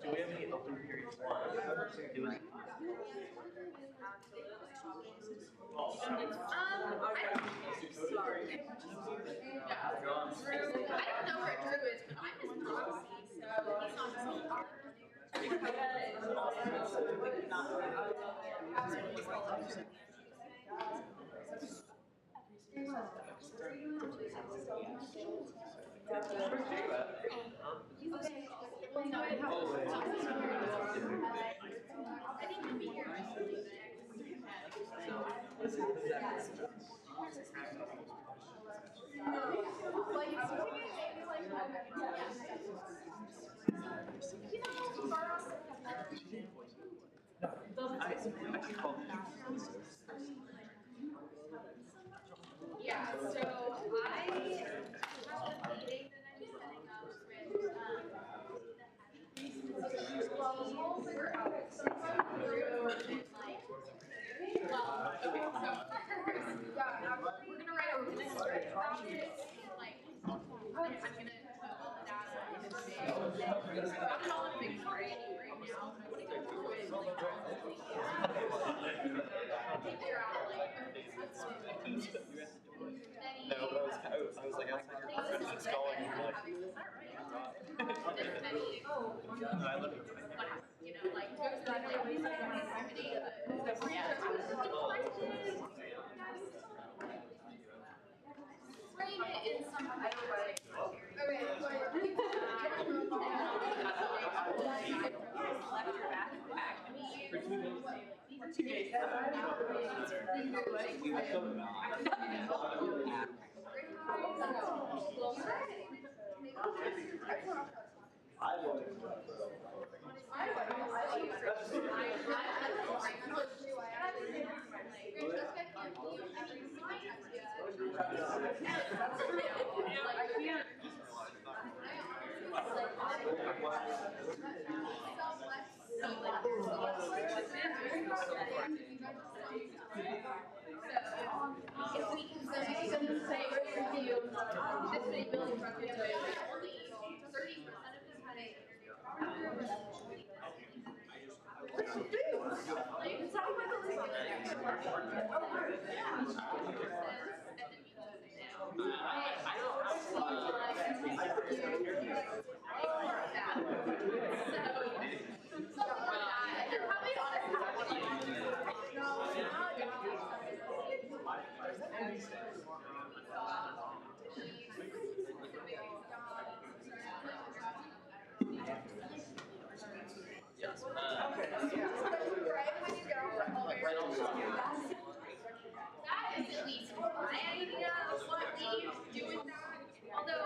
Do we have any open periods? I don't know where Drew is, but I'm his proxy, so he's on his own. Yeah, so I have a meeting that I'm setting up we're gonna write a release about it, like, I'm gonna put all the data in a big, I'm not in a big spreadsheet right now, but what I can do is like, figure out like, No, but I was like, outside your conference and calling you like, no, I look at you know, like, there's like, activity, frame it in some way. If we can say, this many buildings are only 30% of them had a That is at least my idea of what we do with that. Although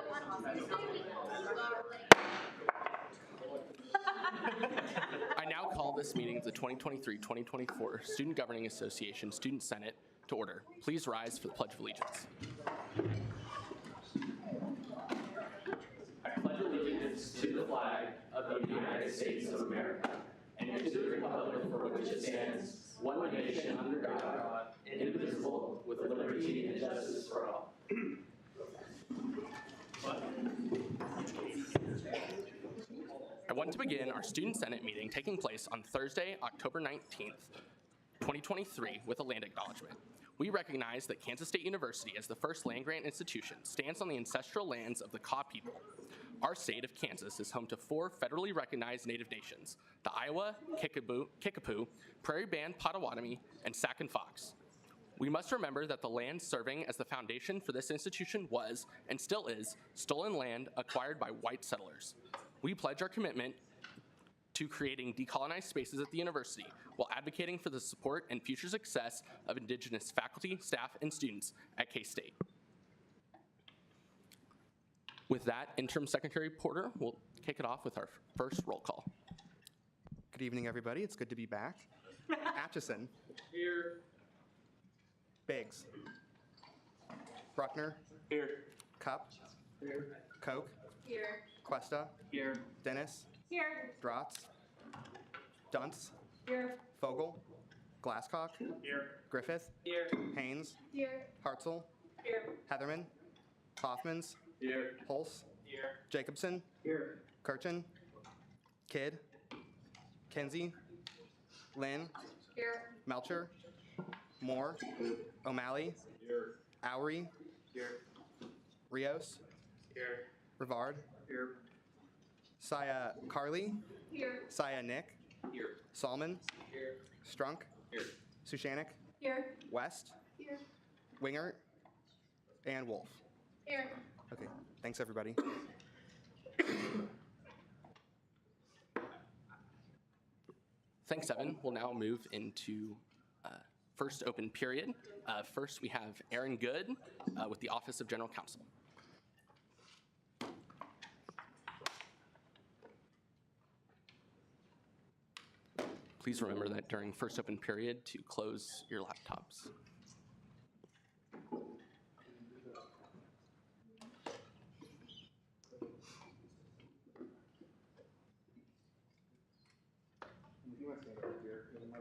I now call this meeting of the 2023-2024 Student Governing Association Student Senate to order. Please rise for the Pledge of Allegiance. I pledge allegiance to the flag of the United States of America and to the republic for which it stands, one nation under God, indivisible, with liberty and justice for all. I want to begin our Student Senate meeting taking place on Thursday, October 19th, 2023 with a land acknowledgement. We recognize that Kansas State University, as the first land-grant institution, stands on the ancestral lands of the Kaw people. Our state of Kansas is home to 4 federally recognized Native nations: the Iowa, Kickapoo, Prairie Band Potawatomi, and Sac and Fox. We must remember that the land serving as the foundation for this institution was, and still is, stolen land acquired by white settlers. We pledge our commitment to creating decolonized spaces at the university while advocating for the support and future success of Indigenous faculty, staff, and students at K-State. With that, Interim Secretary Porter will kick it off with our first roll call. Good evening, everybody. It's good to be back. Atchison. Here. Biggs. Bruckner. Here. Cup. Here. Koch. Here. Cuesta. Here. Dennis. Here. Drotz. Dunce. Here. Fogel. Glasscock. Here. Griffith. Here. Haynes. Here. Hartzell. Here. Heatherman. Hoffmans. Here. Pulse. Here. Jacobson. Here. Kirchen. Kidd. Kinsey. Lynn. Here. Melcher. Moore. O'Malley. Here. Oury. Here. Rios. Here. Rivard. Here. Saya Carly. Here. Saya Nick. Here. Salmon. Here. Strunk. Here. Sushanik. Here. West. Here. Wingert. And Wolf. Here. Okay, thanks everybody. Thanks, Evan. We'll now move into first open period. First, we have Aaron Good with the Office of General Counsel. Please remember that during first open period to close your laptops.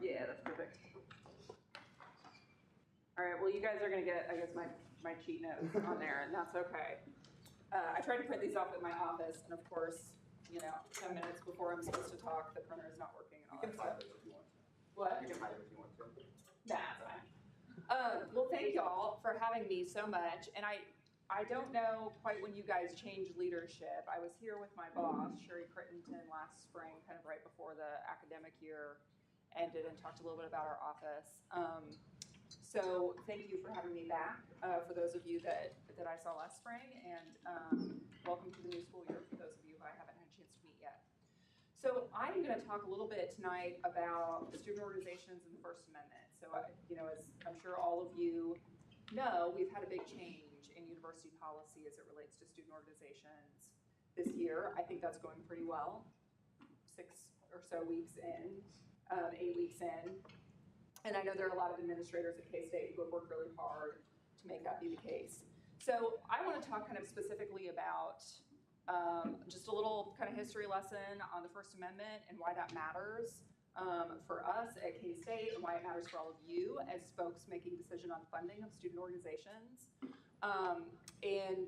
Yeah, that's perfect. All right, well, you guys are gonna get, I guess, my cheat notes on there, and that's okay. I tried to print these off at my office, and of course, 10 minutes before I'm supposed to talk, the printer is not working and all that stuff. What? You can hide if you want to. That's fine. Well, thank y'all for having me so much, and I don't know quite when you guys changed leadership. I was here with my boss, Sherry Crittenton, last spring, kind of right before the academic year ended, and talked a little bit about our office. So thank you for having me back, for those of you that I saw last spring, and welcome to the new school year for those of you who I haven't had a chance to meet yet. So I'm going to talk a little bit tonight about student organizations and the First Amendment. So, as I'm sure all of you know, we've had a big change in university policy as it relates to student organizations this year. I think that's going pretty well. 6 or so weeks in, 8 weeks in. And I know there are a lot of administrators at K-State who have worked really hard to make that be the case. So I want to talk kind of specifically about just a little kind of history lesson on the First Amendment and why that matters for us at K-State, and why it matters for all of you as folks making decision on funding of student organizations. And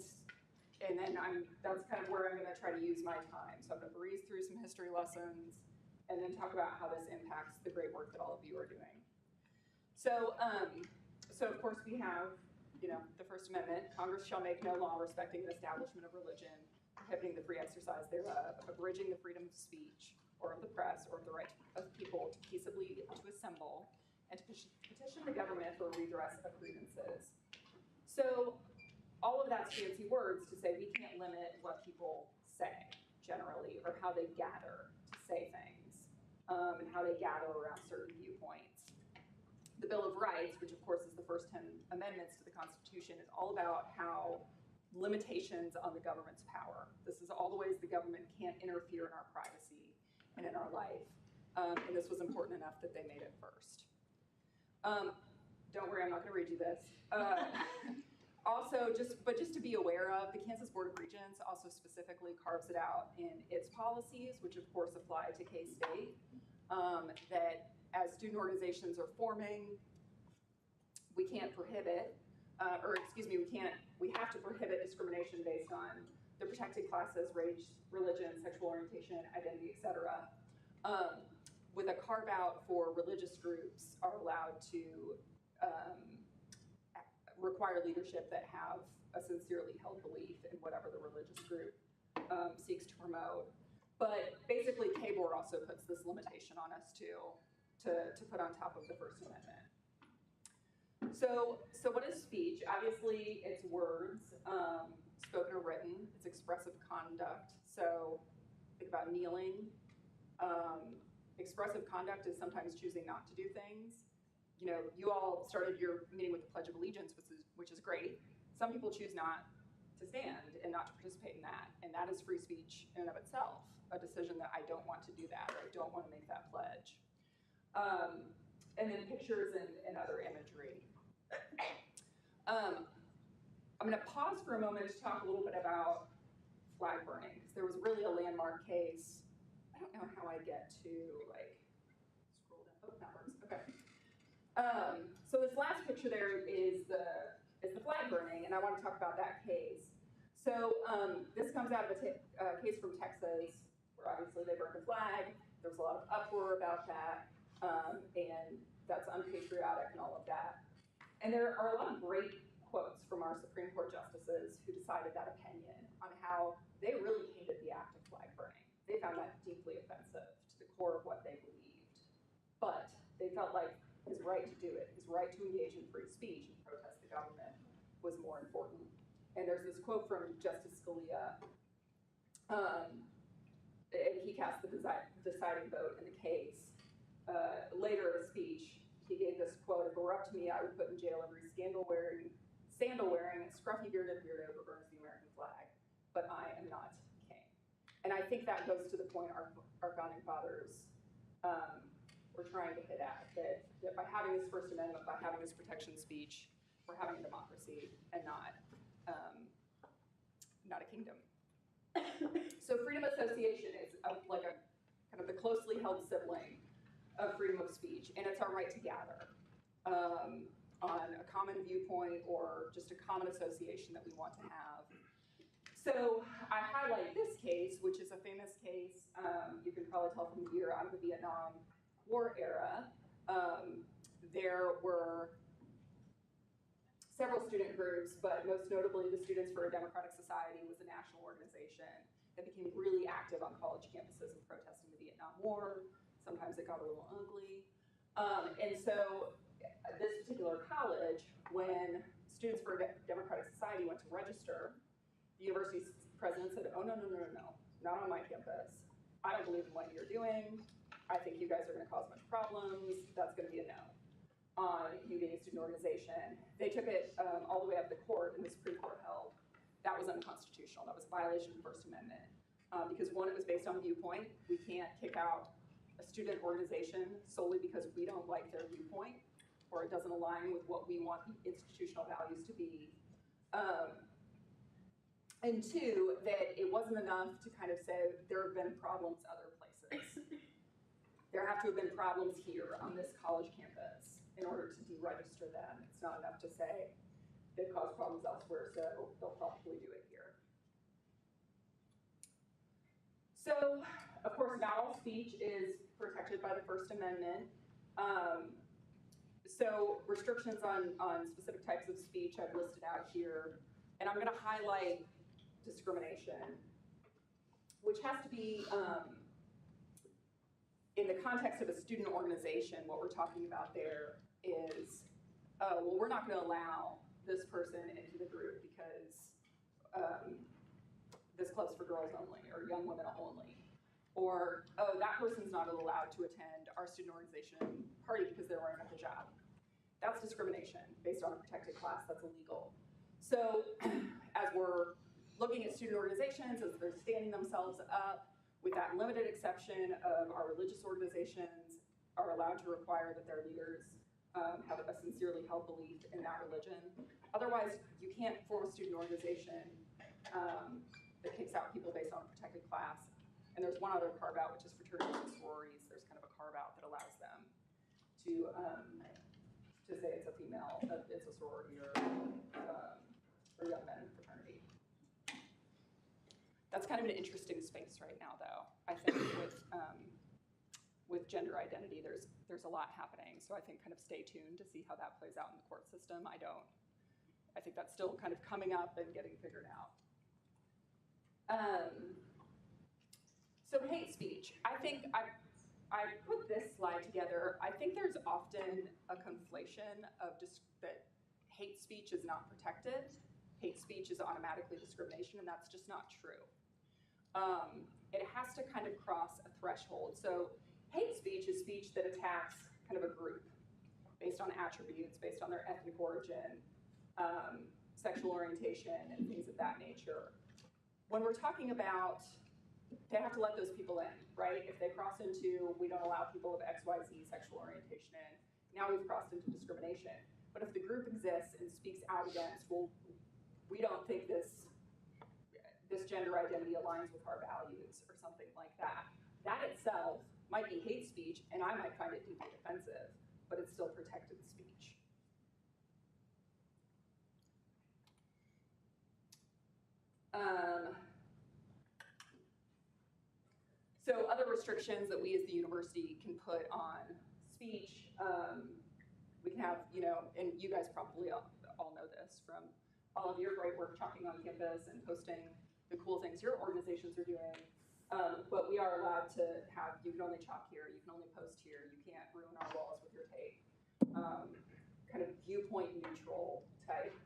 then that's kind of where I'm going to try to use my time. So I'm going to breeze through some history lessons and then talk about how this impacts the great work that all of you are doing. So of course we have, the First Amendment. Congress shall make no law respecting the establishment of religion, prohibiting the free exercise thereof, abridging the freedom of speech, or of the press, or of the right of people to peaceably to assemble, and to petition the government for redress of grievances. So all of that's fancy words to say we can't limit what people say generally, or how they gather to say things, and how they gather around certain viewpoints. The Bill of Rights, which of course is the first 10 amendments to the Constitution, is all about how limitations on the government's power. This is all the ways the government can't interfere in our privacy and in our life. And this was important enough that they made it first. Don't worry, I'm not going to read you this. Also, just to be aware of, the Kansas Board of Regents also specifically carves it out in its policies, which of course apply to K-State, that as student organizations are forming, we can't prohibit, we have to prohibit discrimination based on the protected classes, race, religion, sexual orientation, identity, etc. with a carve out for religious groups are allowed to require leadership that have a sincerely held belief in whatever the religious group seeks to promote. But basically, KBOR also puts this limitation on us too, to put on top of the First Amendment. So what is speech? Obviously, it's words, spoken or written. It's expressive conduct. So think about kneeling. Expressive conduct is sometimes choosing not to do things. You know, you all started your meeting with the Pledge of Allegiance, which is great. Some people choose not to stand and not to participate in that, and that is free speech in and of itself, a decision that I don't want to do that, or I don't want to make that pledge. And then pictures and other imagery. I'm going to pause for a moment to talk a little bit about flag burning, because there was really a landmark case. I don't know how I get to, like, scroll down. Oh, that works. Okay. So this last picture there is the flag burning, and I want to talk about that case. So this comes out of a case from Texas, where obviously they burned a flag. There was a lot of uproar about that, and that's unpatriotic and all of that. And there are a lot of great quotes from our Supreme Court justices who decided that opinion on how they really hated the act of flag burning. They found that deeply offensive to the core of what they believed. But they felt like his right to do it, his right to engage in free speech and protest the government was more important. And there's this quote from Justice Scalia, and he cast the deciding vote in the case. Later in a speech, he gave this quote: "If it were up to me, I would put in jail every sandal wearing, scruffy bearded weirdo who burns the American flag. But I am not king." And I think that goes to the point our founding fathers were trying to hit at, that by having this First Amendment, by having this protection of speech, we're having a democracy and not a kingdom. So freedom of association is like a kind of the closely held sibling of freedom of speech, and it's our right to gather on a common viewpoint or just a common association that we want to have. So I highlight this case, which is a famous case. You can probably tell from the year, out of the Vietnam War era. There were several student groups, but most notably the Students for a Democratic Society was a national organization that became really active on college campuses in protesting the Vietnam War. Sometimes it got a little ugly. And so this particular college, when Students for a Democratic Society went to register, the university's president said, "Oh, no, not on my campus. I don't believe in what you're doing. I think you guys are going to cause much problems. That's going to be a no on you being a student organization." They took it all the way up to court, and the Supreme Court held that was unconstitutional. That was a violation of the First Amendment. Because one, it was based on viewpoint. We can't kick out a student organization solely because we don't like their viewpoint, or it doesn't align with what we want the institutional values to be. And two, that it wasn't enough to kind of say there have been problems other places. There have to have been problems here on this college campus in order to deregister them. It's not enough to say they've caused problems elsewhere, so they'll probably do it here. So, of course, not all speech is protected by the First Amendment. So restrictions on specific types of speech I've listed out here. And I'm going to highlight discrimination, which has to be in the context of a student organization. What we're talking about there is, well, we're not going to allow this person into the group because this club's for girls only, or young women only. Or, oh, that person's not allowed to attend our student organization party because they're wearing a hijab. That's discrimination based on a protected class. That's illegal. So as we're looking at student organizations, as they're standing themselves up, with that limited exception of our religious organizations are allowed to require that their leaders have a sincerely held belief in that religion. Otherwise, you can't form a student organization that kicks out people based on a protected class. And there's one other carve-out, which is fraternities and sororities. There's kind of a carve-out that allows them to say it's a female, it's a sorority or young men fraternity. That's kind of an interesting space right now, though. I think with gender identity, there's a lot happening. So I think kind of stay tuned to see how that plays out in the court system. I think that's still kind of coming up and getting figured out. So hate speech. I think I put this slide together. I think there's often a conflation of that hate speech is not protected. Hate speech is automatically discrimination, and that's just not true. It has to kind of cross a threshold. So hate speech is speech that attacks kind of a group based on attributes, based on their ethnic origin, sexual orientation, and things of that nature. When we're talking about, they have to let those people in, right? If they cross into, we don't allow people of XYZ sexual orientation in, now we've crossed into discrimination. But if the group exists and speaks out against, well, we don't think this gender identity aligns with our values or something like that, that itself might be hate speech, and I might find it deeply offensive, but it's still protected speech. So other restrictions that we as the university can put on speech, we can have, and you guys probably all know this from all of your great work talking on campus and posting the cool things your organizations are doing. But we are allowed to have, you can only chalk here, you can only post here, you can't ruin our walls with your tape. Kind of viewpoint neutral type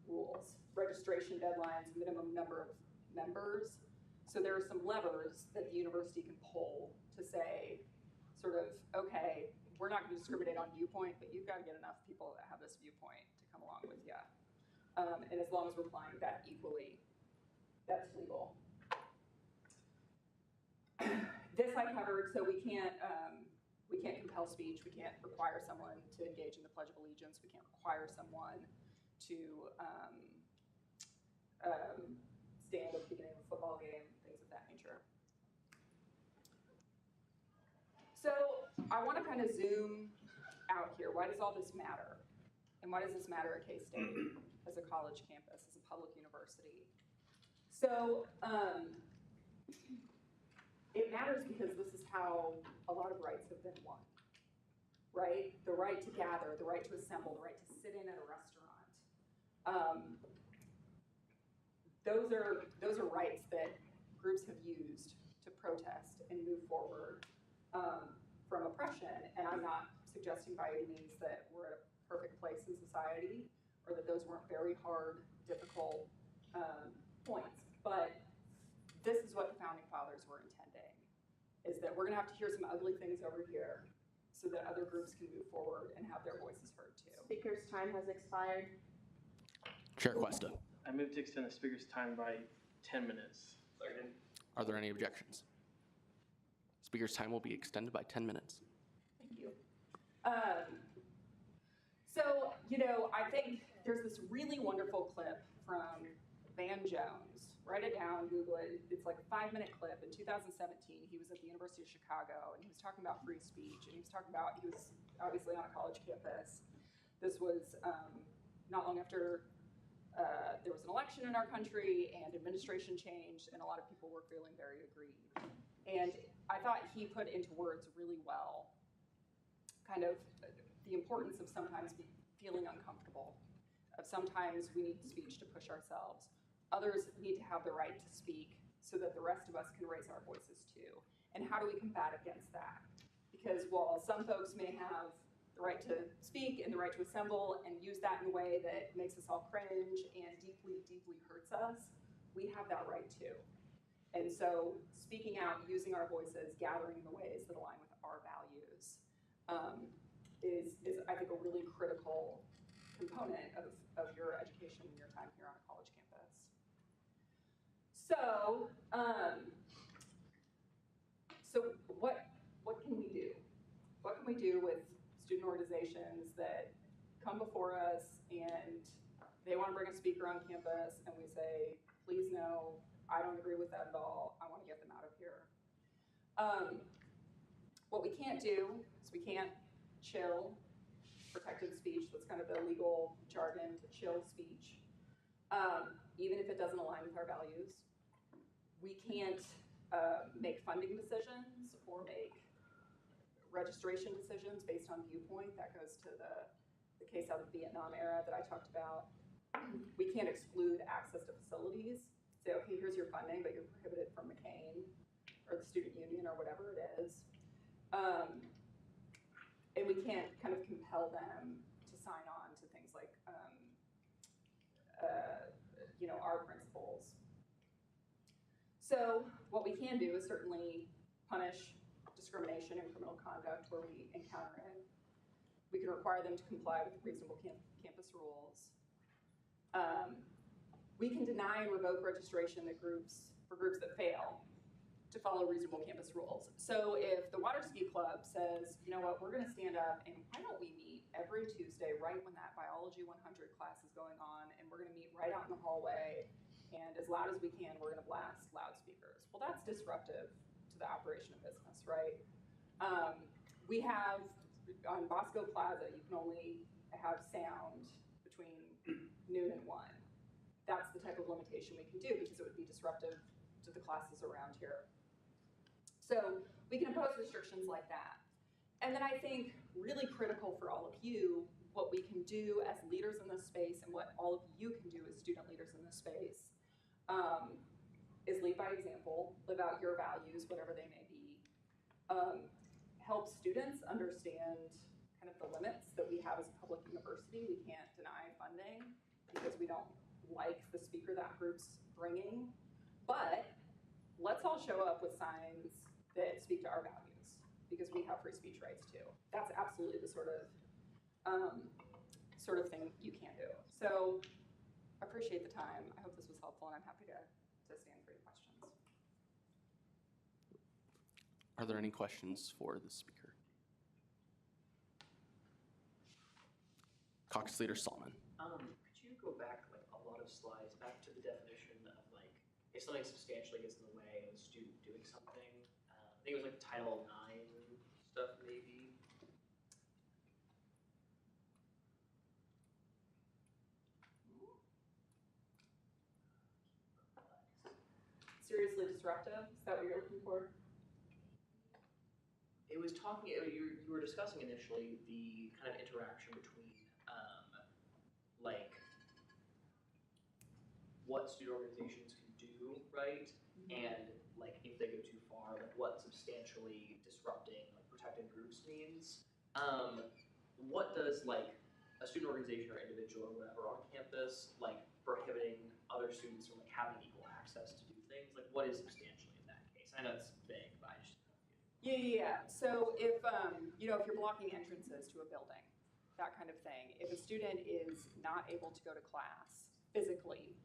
rules, registration deadlines, minimum number of members. So there are some levers that the university can pull to say, sort of, okay, we're not going to discriminate on viewpoint, but you've got to get enough people that have this viewpoint to come along with you. And as long as we're applying that equally, that's legal. This I covered, so we can't compel speech. We can't require someone to engage in the Pledge of Allegiance. We can't require someone to stand at the beginning of a football game, things of that nature. So I want to kind of zoom out here. Why does all this matter? And why does this matter at K-State as a college campus, as a public university? So it matters because this is how a lot of rights have been won, right? The right to gather, the right to assemble, the right to sit in at a restaurant. Those are rights that groups have used to protest and move forward from oppression. And I'm not suggesting by any means that we're at a perfect place in society or that those weren't very hard, difficult points. But this is what the Founding Fathers were intending, is that we're gonna have to hear some ugly things over here so that other groups can move forward and have their voices heard too. Speaker's time has expired. Chair Cuesta, I move to extend the speaker's time by 10 minutes. Second. are there any objections? Speaker's time will be extended by 10 minutes. Thank you. So, I think there's this really wonderful clip from Van Jones. Write it down, Google it. It's like a 5-minute clip. In 2017, he was at the University of Chicago, and he was talking about free speech, and he was obviously on a college campus. This was not long after there was an election in our country, and administration changed, and a lot of people were feeling very aggrieved. And I thought he put into words really well kind of the importance of sometimes feeling uncomfortable, of sometimes we need speech to push ourselves. Others need to have the right to speak so that the rest of us can raise our voices too. And how do we combat against that? Because while some folks may have the right to speak and the right to assemble and use that in a way that makes us all cringe and deeply, deeply hurts us, we have that right too. And so speaking out, using our voices, gathering in the ways that align with our values is I think, a really critical component of your education and your time here on a college campus. So, what can we do? What can we do with student organizations that come before us and they want to bring a speaker on campus and we say, please no, I don't agree with that at all, I want to get them out of here. What we can't do is we can't chill protected speech. That's kind of the legal jargon, to chill speech, even if it doesn't align with our values. We can't make funding decisions or make registration decisions based on viewpoint. That goes to the case out of the Vietnam era that I talked about. We can't exclude access to facilities. Say, okay, here's your funding, but you're prohibited from McCain or the student union or whatever it is. And we can't kind of compel them to sign on to things like, our principles. So what we can do is certainly punish discrimination and criminal conduct where we encounter it. We can require them to comply with reasonable campus rules. We can deny and revoke registration for groups that fail to follow reasonable campus rules. So if the Water Ski Club says, you know what, we're gonna stand up and why don't we meet every Tuesday right when that Biology 100 class is going on, and we're gonna meet right out in the hallway, and as loud as we can, we're gonna blast loudspeakers. Well, that's disruptive to the operation of business, right? We have, on Bosco Plaza, you can only have sound between noon and 1. That's the type of limitation we can do because it would be disruptive to the classes around here. So we can impose restrictions like that. And then I think really critical for all of you, what we can do as leaders in this space and what all of you can do as student leaders in this space is lead by example, live out your values, whatever they may be. Help students understand kind of the limits that we have as a public university. We can't deny funding because we don't like the speaker that group's bringing. But let's all show up with signs that speak to our values because we have free speech rights too. That's absolutely the sort of thing you can do. So I appreciate the time. I hope this was helpful, and I'm happy to stand for any questions. Are there any questions for the speaker? Caucus Leader Solomon. Could you go back like a lot of slides back to the definition of like if something substantially gets in the way of a student doing something? I think it was like Title IX stuff maybe. Seriously disruptive, is that what you're looking for? It was talking. You were discussing initially the kind of interaction between like what student organizations can do, right? And like if they go too far, like what substantially disrupting like protected groups means. What does like a student organization or individual or whatever on campus like prohibiting other students from like having equal access to do things? Like what is substantially in that case? I know it's vague, but I just Yeah. So if if you're blocking entrances to a building, that kind of thing. If a student is not able to go to class physically,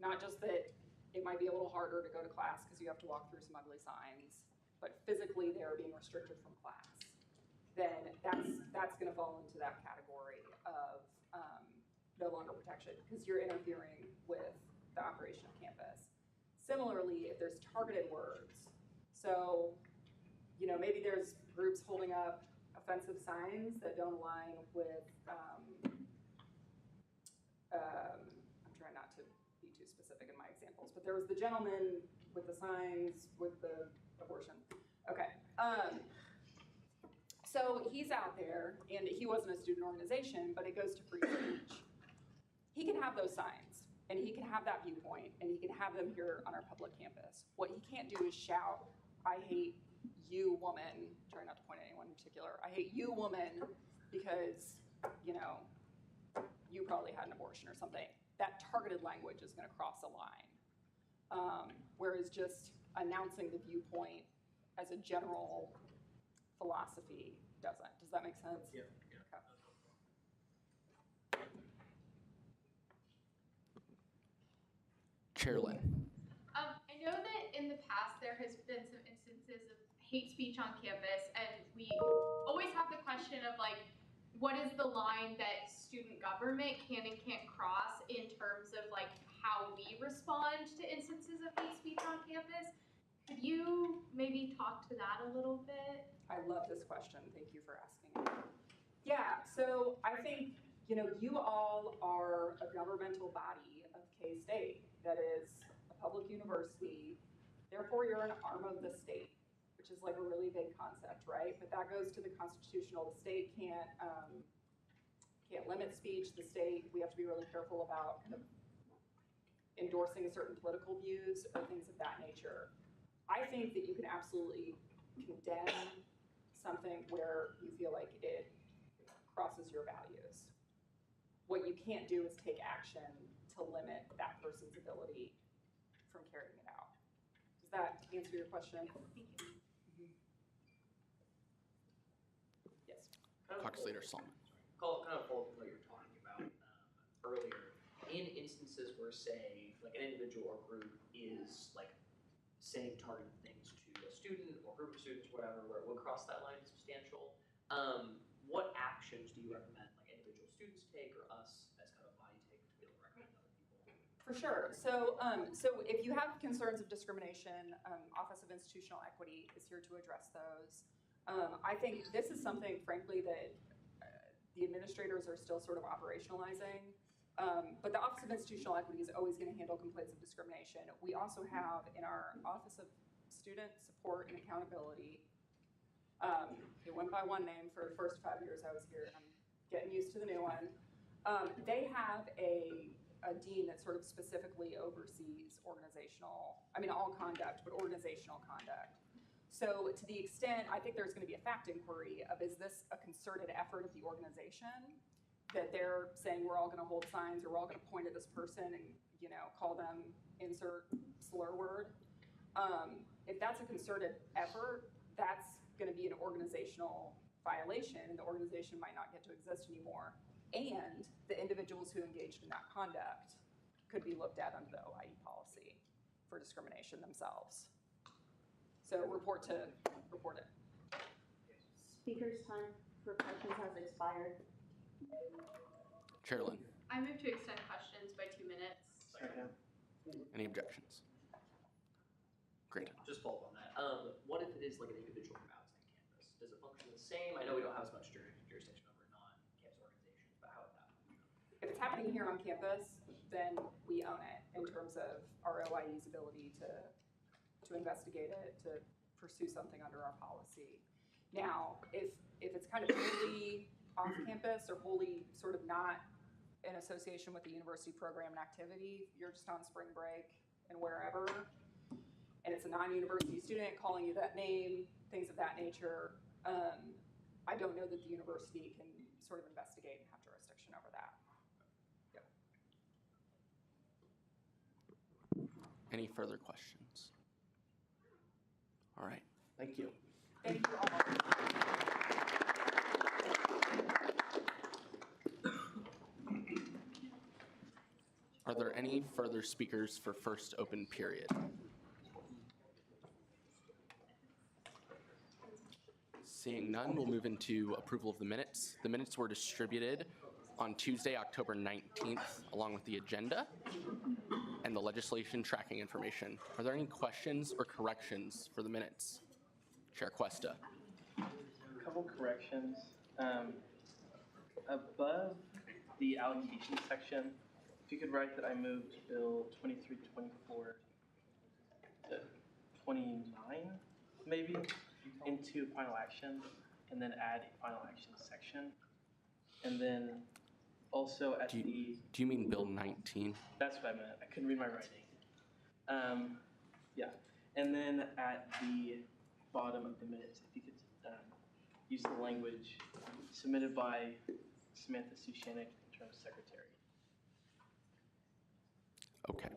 not just that it might be a little harder to go to class because you have to walk through some ugly signs, but physically they are being restricted from class, then that's going to fall into that category of no longer protection because you're interfering with the operation of campus. Similarly, if there's targeted words, so maybe there's groups holding up offensive signs that don't align with, I'm trying not to be too specific in my examples, but there was the gentleman with the signs with the abortion. Okay. So he's out there, and he wasn't a student organization, but it goes to free speech. He can have those signs, and he can have that viewpoint, and he can have them here on our public campus. What he can't do is shout, "I hate you, woman," try not to point at anyone in particular, "I hate you, woman, because, you probably had an abortion or something." That targeted language is gonna cross a line. Whereas just announcing the viewpoint as a general philosophy doesn't. Does that make sense? Yeah. Okay. Chair Lynn. I know that in the past there has been some instances of hate speech on campus, and we always have the question of like, what is the line that student government can and can't cross in terms of like how we respond to instances of hate speech on campus? Could you maybe talk to that a little bit? I love this question. Thank you for asking it. Yeah, so I think, you all are a governmental body of K-State that is a public university. Therefore, you're an arm of the state. which is like a really big concept, right? But that goes to the constitutional. The state can't limit speech. The state, we have to be really careful about kind of endorsing certain political views or things of that nature. I think that you can absolutely condemn something where you feel like it crosses your values. What you can't do is take action to limit that person's ability from carrying it out. Does that answer your question? Yes. Caucus Leader Solomon. Kind of follow up what you were talking about earlier. In instances where, say, like an individual or group is like saying targeted things to a student or group of students, whatever, where it would cross that line substantial, what actions do you recommend like individual students take or us as kind of a body take to be able to recommend other people? For sure. So if you have concerns of discrimination, Office of Institutional Equity is here to address those. I think this is something, frankly, that the administrators are still sort of operationalizing. But the Office of Institutional Equity is always going to handle complaints of discrimination. We also have in our Office of Student Support and Accountability, it went by one name for the first 5 years I was here. I'm getting used to the new one. They have a dean that sort of specifically oversees all conduct, but organizational conduct. So to the extent, I think there's going to be a fact inquiry of, is this a concerted effort of the organization that they're saying we're all going to hold signs or we're all going to point at this person and, call them insert slur word. If that's a concerted effort, that's going to be an organizational violation and the organization might not get to exist anymore. And the individuals who engaged in that conduct could be looked at under the OIE policy for discrimination themselves. So report it. Speaker's time for questions has expired. Chair Lynn. I move to extend questions by 2 minutes. Any objections? Great. Just follow up on that. What if it is like an individual from outside campus? Does it function the same? I know we don't have as much jurisdiction over non-campus organizations, but how would that function? If it's happening here on campus, then we own it in terms of our OIE's ability to investigate it, to pursue something under our policy. Now, if it's kind of wholly off campus or wholly sort of not in association with the university program and activity, you're just on spring break and wherever, and it's a non-university student calling you that name, things of that nature, I don't know that the university can sort of investigate and have jurisdiction over that. Yep. Any further questions? All right. Thank you. Thank you all. Are there any further speakers for first open period? Seeing none, we'll move into approval of the minutes. The minutes were distributed on Tuesday, October 19th, along with the agenda and the legislation tracking information. Are there any questions or corrections for the minutes? Chair Cuesta. A couple corrections. Above the allocation section, if you could write that I moved Bill 2324 to 29, maybe, into final action, and then add a final action section. And then also at Do you mean Bill 19? That's what I meant. I couldn't read my writing. Yeah. And then at the bottom of the minutes, if you could use the language submitted by Samantha Sushanik in terms of secretary. Okay.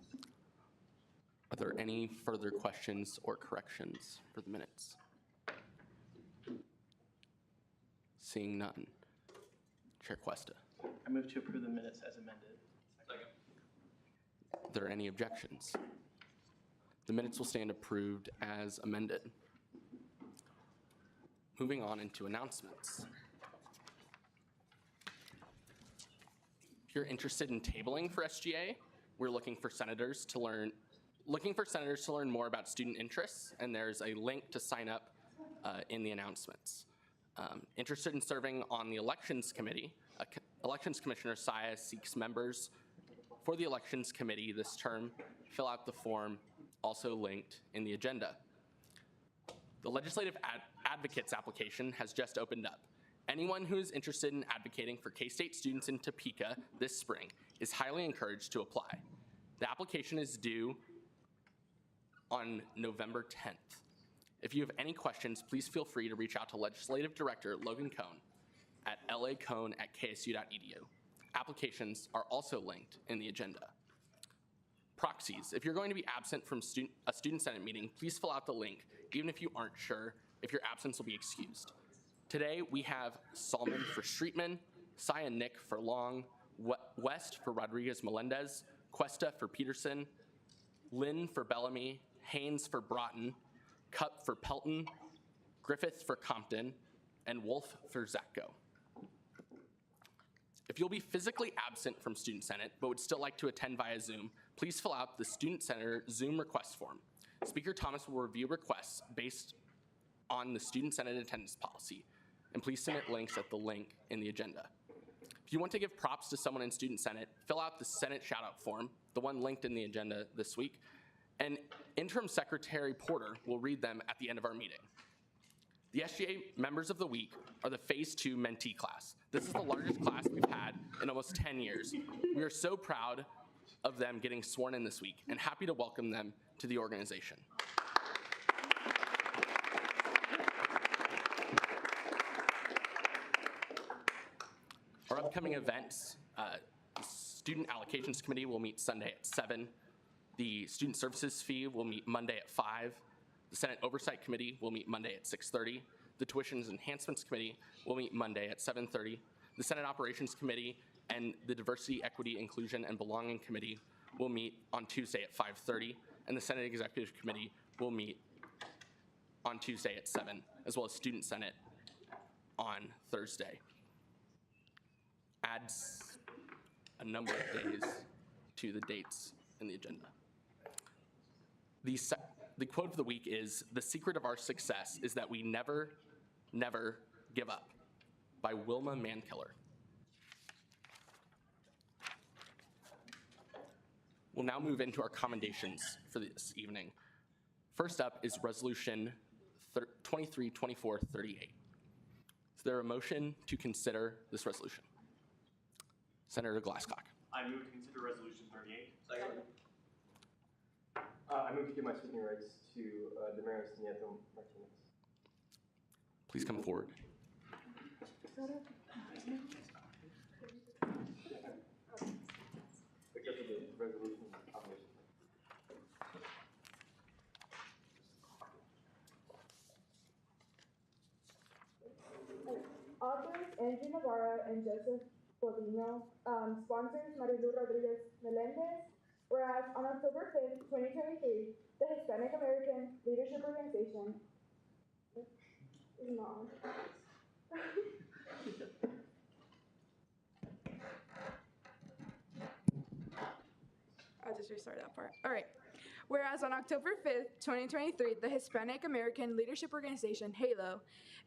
Are there any further questions or corrections for the minutes? Seeing none. Chair Cuesta. I move to approve the minutes as amended. Second. Are there any objections? The minutes will stand approved as amended. Moving on into announcements. If you're interested in tabling for SGA, we're looking for senators to learn more about student interests, and there's a link to sign up in the announcements. Interested in serving on the Elections Committee, Elections Commissioner Saya seeks members for the Elections Committee this term. Fill out the form, also linked in the agenda. The Legislative Advocates application has just opened up. Anyone who is interested in advocating for K-State students in Topeka this spring is highly encouraged to apply. The application is due on November 10th. If you have any questions, please feel free to reach out to Legislative Director Logan Cohn at lacohn@ksu.edu. Applications are also linked in the agenda. Proxies. If you're going to be absent from a student senate meeting, please fill out the link, even if you aren't sure if your absence will be excused. Today, we have Salmon for Streetman, Sia Nick for Long, West for Rodriguez Melendez, Cuesta for Peterson, Lynn for Bellamy, Haynes for Broughton, Cup for Pelton, Griffith for Compton, and Wolf for Zacco. If you'll be physically absent from Student Senate but would still like to attend via Zoom, please fill out the Student Center Zoom request form. Speaker Thomas will review requests based on the Student Senate attendance policy, and please submit links at the link in the agenda. If you want to give props to someone in Student Senate, fill out the Senate shoutout form, the one linked in the agenda this week, and Interim Secretary Porter will read them at the end of our meeting. The SGA Members of the Week are the Phase 2 mentee class. This is the largest class we've had in almost 10 years. We are so proud of them getting sworn in this week and happy to welcome them to the organization. Our upcoming events, the Student Allocations Committee will meet Sunday at 7. The Student Services Fee will meet Monday at 5. The Senate Oversight Committee will meet Monday at 6:30. The Tuitions Enhancements Committee will meet Monday at 7:30. The Senate Operations Committee and the Diversity, Equity, Inclusion, and Belonging Committee will meet on Tuesday at 5:30. And the Senate Executive Committee will meet on Tuesday at 7, as well as Student Senate on Thursday. Adds a number of days to the dates in the agenda. The quote of the week is, "The secret of our success is that we never, never give up," by Wilma Mankiller. We'll now move into our commendations for this evening. First up is Resolution 232438. Is there a motion to consider this resolution? Senator Glasscock. I move to consider Resolution 38. Second. I move to give my speaking rights to Damaris Nieto Martinez. Please come forward. Because of the resolution obligation. Authors Andrew Navarro and Joseph Bolino, sponsors Marilu Rodriguez Melendez. Whereas on October 5th, 2023, the Hispanic American Leadership Organization is not. I'll just restart that part. All right. Whereas on October 5th, 2023, the Hispanic American Leadership Organization, HALO,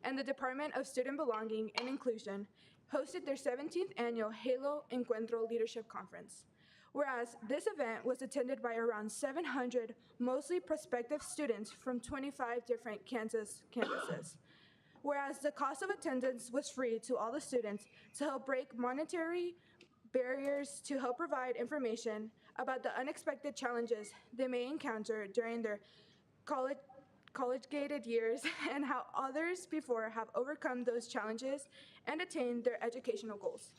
and the Department of Student Belonging and Inclusion hosted their 17th annual HALO Encuentro Leadership Conference. Whereas this event was attended by around 700 mostly prospective students from 25 different Kansas campuses. Whereas the cost of attendance was free to all the students to help break monetary barriers to help provide information about the unexpected challenges they may encounter during their college-gated years and how others before have overcome those challenges and attained their educational goals.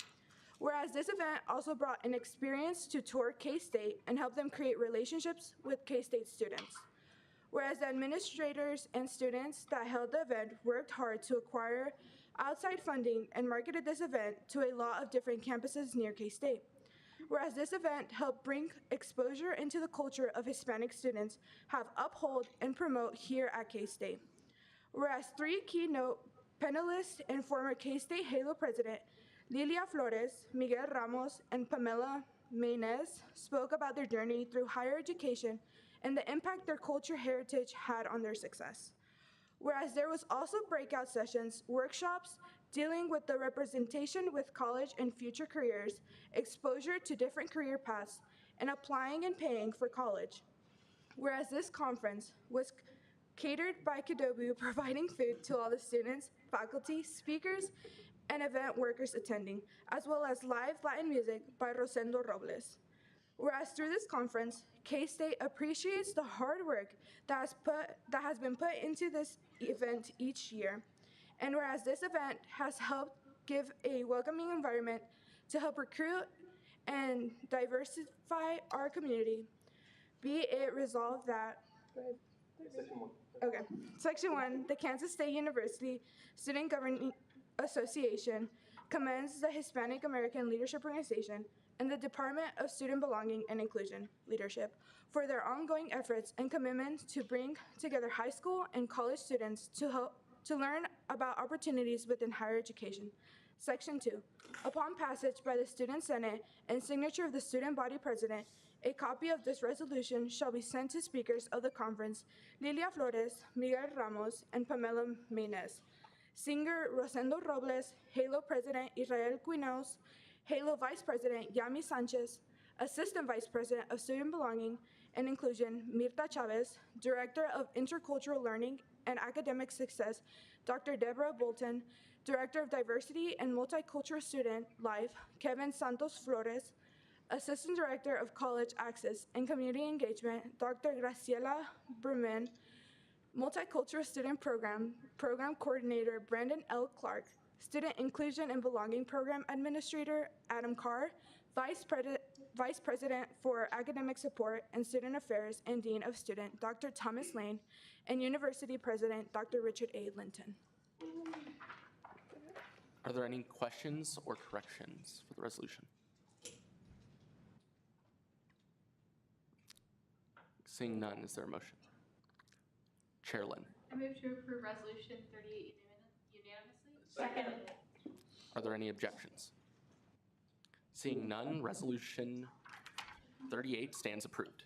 Whereas this event also brought an experience to tour K-State and help them create relationships with K-State students. Whereas the administrators and students that held the event worked hard to acquire outside funding and marketed this event to a lot of different campuses near K-State. Whereas this event helped bring exposure into the culture of Hispanic students have uphold and promote here at K-State. Whereas three keynote panelists and former K-State HALO president Lilia Flores, Miguel Ramos, and Pamela Maynes spoke about their journey through higher education and the impact their culture heritage had on their success. Whereas there was also breakout sessions, workshops, dealing with the representation with college and future careers, exposure to different career paths, and applying and paying for college. Whereas this conference was catered by Kadobu, providing food to all the students, faculty, speakers, and event workers attending, as well as live Latin music by Rosendo Robles. Whereas through this conference, K-State appreciates the hard work that has been put into this event each year. And whereas this event has helped give a welcoming environment to help recruit and diversify our community, be it resolved that, Section 1. okay, Section 1, the Kansas State University Student Governing Association commends the Hispanic American Leadership Organization and the Department of Student Belonging and Inclusion Leadership for their ongoing efforts and commitment to bring together high school and college students to learn about opportunities within higher education. Section 2, upon passage by the Student Senate and signature of the student body president, a copy of this resolution shall be sent to speakers of the conference, Lilia Flores, Miguel Ramos, and Pamela Maynes, singer Rosendo Robles, Halo President Israel Quinaus, Halo Vice President Yami Sanchez, Assistant Vice President of Student Belonging and Inclusion Mirta Chavez, Director of Intercultural Learning and Academic Success Dr. Deborah Bolton, Director of Diversity and Multicultural Student Life Kevin Santos Flores, Assistant Director of College Access and Community Engagement Dr. Graciela Berman, Multicultural Student Program Coordinator Brandon L. Clark, Student Inclusion and Belonging Program Administrator Adam Carr, Vice President for Academic Support and Student Affairs and Dean of Student Dr. Thomas Lane, and University President Dr. Richard A. Linton. Are there any questions or corrections for the resolution? Seeing none, is there a motion? Chair Lynn. I move to approve resolution 38 unanimously. Second. Are there any objections? Seeing none, resolution 38 stands approved.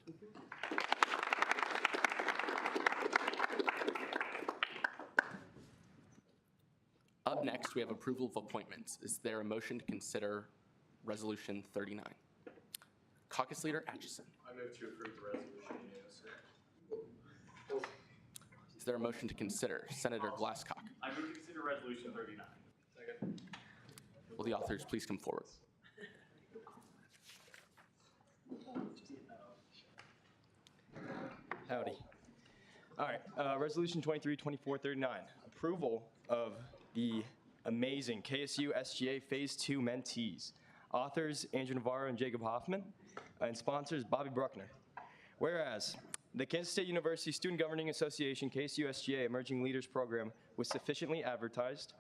Up next, we have approval of appointments. Is there a motion to consider resolution 39? Caucus Leader Atchison. I move to approve the resolution unanimously. Is there a motion to consider? Senator Glasscock. I move to consider resolution 39. Second. Will the authors please come forward? Howdy. All right, resolution 23-2439, approval of the amazing KSU SGA Phase 2 mentees. Authors Andrew Navarro and Jacob Hoffman, and sponsors Bobby Bruckner. Whereas the Kansas State University Student Governing Association KSU SGA Emerging Leaders Program was sufficiently advertised.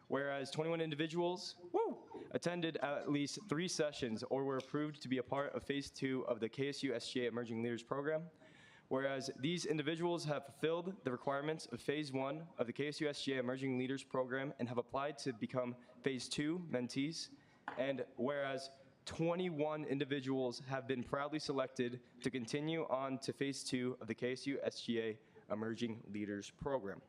Whereas 21 individuals attended at least 3 sessions or were approved to be a part of Phase 2 of the KSU SGA Emerging Leaders Program. Whereas these individuals have fulfilled the requirements of Phase 1 of the KSU SGA Emerging Leaders Program and have applied to become Phase 2 mentees. And whereas 21 individuals have been proudly selected to continue on to Phase 2 of the KSU SGA Emerging Leaders Program.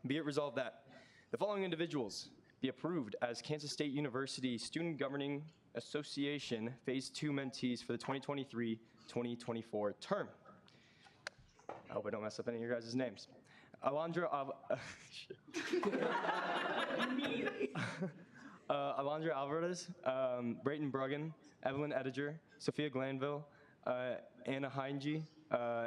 Be it resolved that the following individuals be approved as Kansas State University Student Governing Association Phase 2 mentees for the 2023-2024 term. I hope I don't mess up any of your guys' names. Alondra Alvarez, Brayton Bruggen, Evelyn Ediger, Sophia Glanville, Anna Heinge,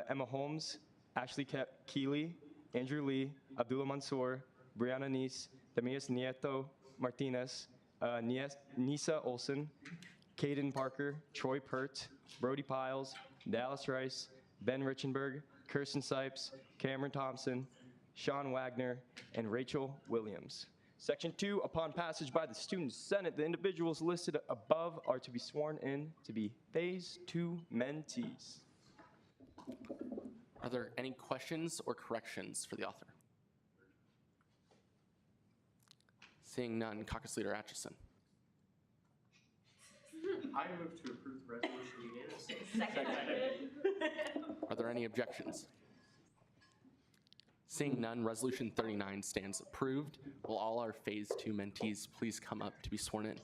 Emma Holmes, Ashley Keeley, Andrew Lee, Abdullah Mansour, Brianna Nice, Damias Nieto Martinez, Nisa Olson, Caden Parker, Troy Pert, Brody Piles, Dallas Rice, Ben Richenberg, Kirsten Sipes, Cameron Thompson, Sean Wagner, and Rachel Williams. Section 2, upon passage by the Student Senate, the individuals listed above are to be sworn in to be Phase 2 mentees. Are there any questions or corrections for the author? Seeing none, Caucus Leader Atchison. I move to approve the resolution unanimously. Second. Are there any objections? Seeing none, resolution 39 stands approved. Will all our Phase 2 mentees please come up to be sworn in?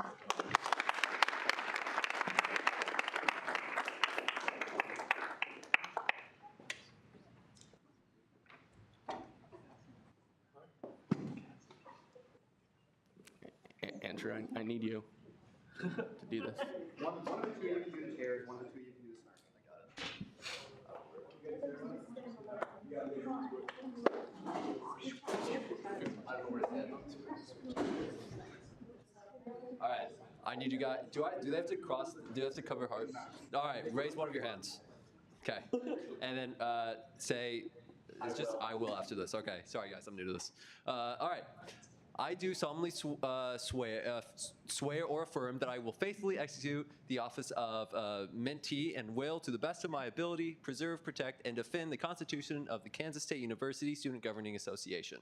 Walker, I need you to do this. One of the two of you can do the chairs, one of the two of you can do the snark. All right. I need you guys. Do they have to cross? Do they have to cover hearts? All right. Raise one of your hands. Okay. And then say, it's just I will after this. Okay. Sorry guys, I'm new to this. All right. I do solemnly swear or affirm that I will faithfully execute the office of mentee and will, to the best of my ability, preserve, protect, and defend the Constitution of the Kansas State University Student Governing Association.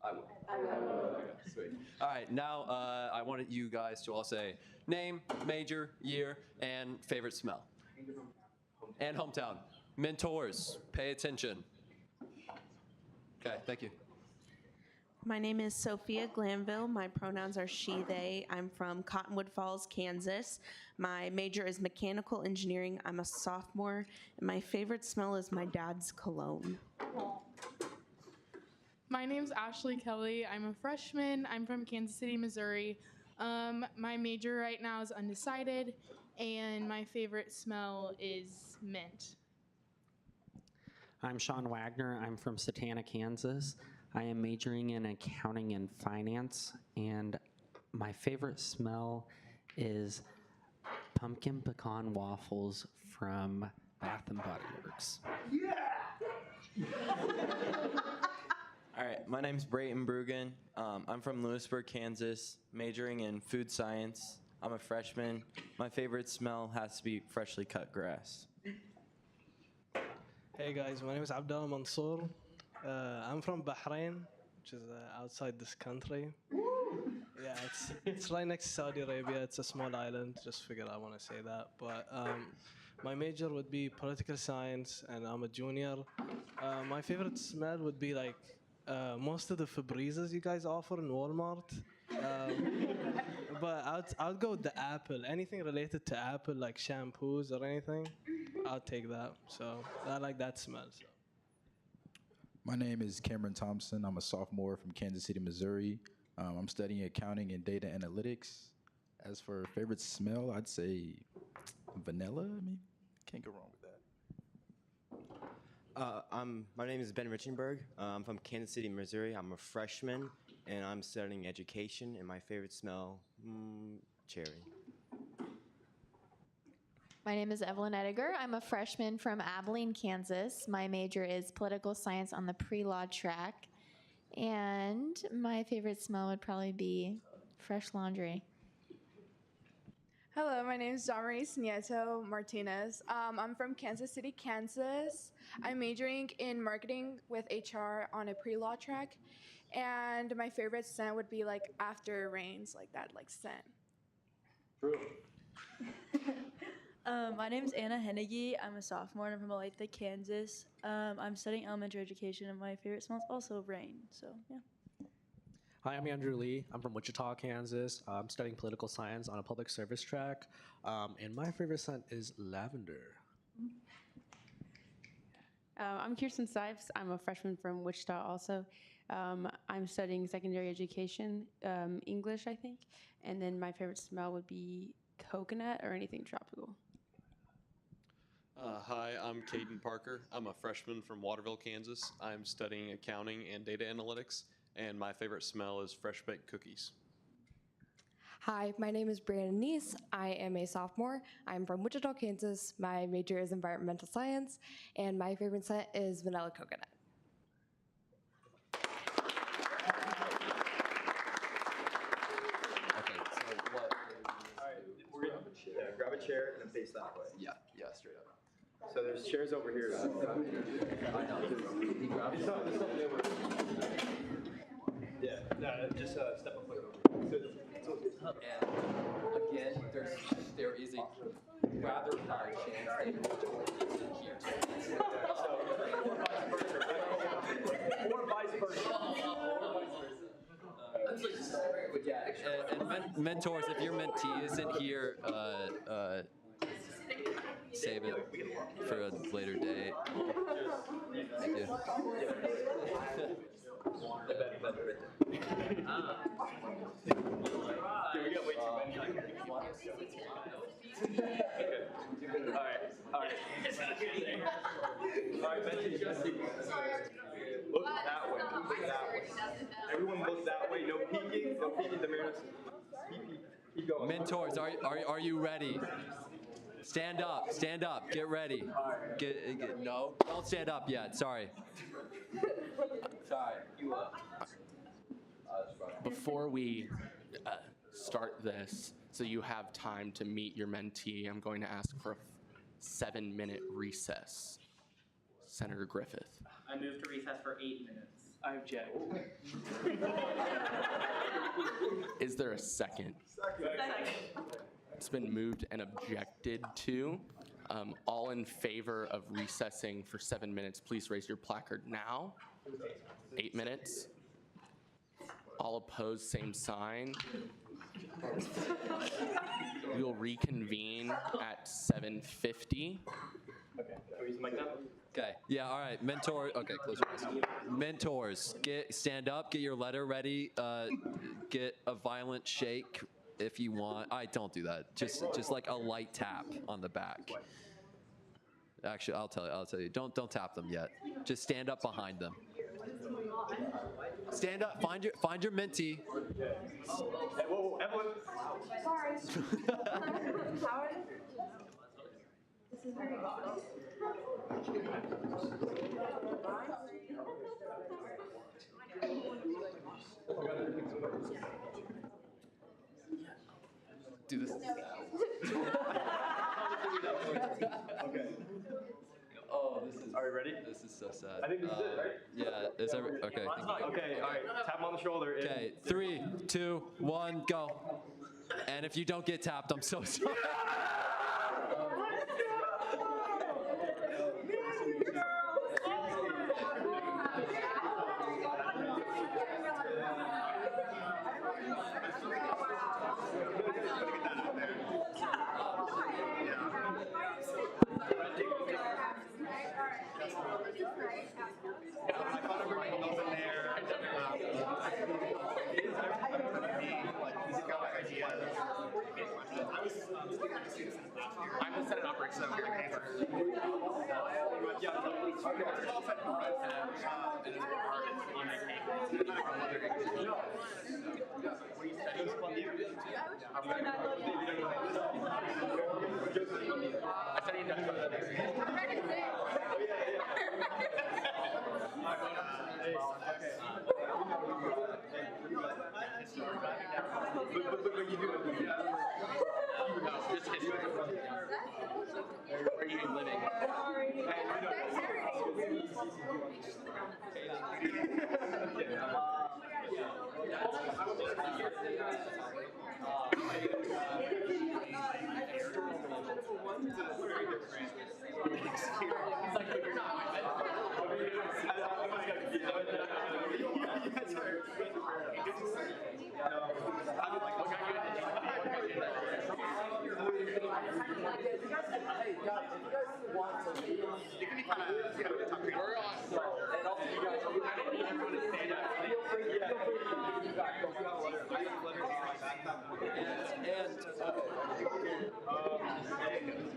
I will. Okay, sweet. All right, now I wanted you guys to all say name, major, year, and favorite smell. And hometown. Mentors, pay attention. Okay, thank you. My name is Sophia Glanville. My pronouns are she, they. I'm from Cottonwood Falls, Kansas. My major is mechanical engineering. I'm a sophomore, and my favorite smell is my dad's cologne. My name's Ashley Kelly. I'm a freshman. I'm from Kansas City, Missouri. My major right now is undecided, and my favorite smell is mint. I'm Sean Wagner. I'm from Satana, Kansas. I am majoring in accounting and finance, and my favorite smell is pumpkin pecan waffles from Bath and Body Works. All right, my name's Brayton Brugan. I'm from Lewisburg, Kansas, majoring in food science. I'm a freshman. My favorite smell has to be freshly cut grass. Hey guys, my name is Abdullah Mansour. I'm from Bahrain, which is outside this country. Yeah, it's right next to Saudi Arabia. It's a small island. Just figured I want to say that. But my major would be political science, and I'm a junior. My favorite smell would be like most of the Febrezes you guys offer in Walmart. But I'd go with the apple. Anything related to apple, like shampoos or anything, I'll take that. So I like that smell. So. My name is Cameron Thompson. I'm a sophomore from Kansas City, Missouri. I'm studying accounting and data analytics. As for favorite smell, I'd say vanilla. I mean, can't go wrong with that. My name is Ben Richenberg. I'm from Kansas City, Missouri. I'm a freshman, and I'm studying education, and my favorite smell, cherry. My name is Evelyn Ediger. I'm a freshman from Abilene, Kansas. My major is political science on the pre-law track. And my favorite smell would probably be fresh laundry. Hello, my name is Damaris Nieto Martinez. I'm from Kansas City, Kansas. I'm majoring in marketing with HR on a pre-law track. And my favorite scent would be like after it rains, like that like scent. True. My name is Anna Hennege. I'm a sophomore and I'm from Olathe, Kansas. I'm studying elementary education and my favorite smell is also rain. So, yeah. Hi, I'm Andrew Lee. I'm from Wichita, Kansas. I'm studying political science on a public service track. And my favorite scent is lavender. I'm Kirsten Sipes. I'm a freshman from Wichita also. I'm studying secondary education, English, I think. And then my favorite smell would be coconut or anything tropical. Hi, I'm Caden Parker. I'm a freshman from Waterville, Kansas. I'm studying accounting and data analytics, and my favorite smell is fresh baked cookies. Hi, my name is Brandon Neese. I am a sophomore. I'm from Wichita, Kansas. My major is environmental science, and my favorite scent is vanilla coconut. Okay, so what? All right, we're gonna grab a chair and face that way. Yeah, straight up. So there's chairs over here. I know. It's not over. Yeah, no, just step a foot over. And again, there is a rather high chance that you will sit here. Or vice versa. Yeah, and mentors, if your mentee isn't here, save it for a later date. Thank you. Look that way. Look that way. Everyone look that way. No peeking. No peeking. Damaris. Keep going. Mentors, are you ready? Stand up. Stand up. Get ready. No, don't stand up yet. Sorry. Sorry. You up. Before we start this, so you have time to meet your mentee, I'm going to ask for a 7-minute recess. Senator Griffith. I move to recess for 8 minutes. I object. Is there a second? Second. It's been moved and objected to. All in favor of recessing for 7 minutes, please raise your placard now. 8 minutes. All opposed, same sign. We will reconvene at 7:50. Okay. Are we using mic now? Okay. Yeah. All right. Mentor. Okay. Close your eyes. Mentors, stand up. Get your letter ready. Get a violent shake if you want. Don't do that. Just like a light tap on the back. Actually, I'll tell you. Don't tap them yet. Just stand up behind them. Stand up. Find your mentee. Hey, whoa, Evelyn. Sorry. Howard? This is very Do this. Okay. Oh, this is. Are we ready? This is so sad. I think this is it, right? Yeah. Is okay? Okay. All right. Tap him on the shoulder. Okay. 3, 2, 1, go. And if you don't get tapped, I'm so sorry. I'm the Senate Operations Manager. Where are you living?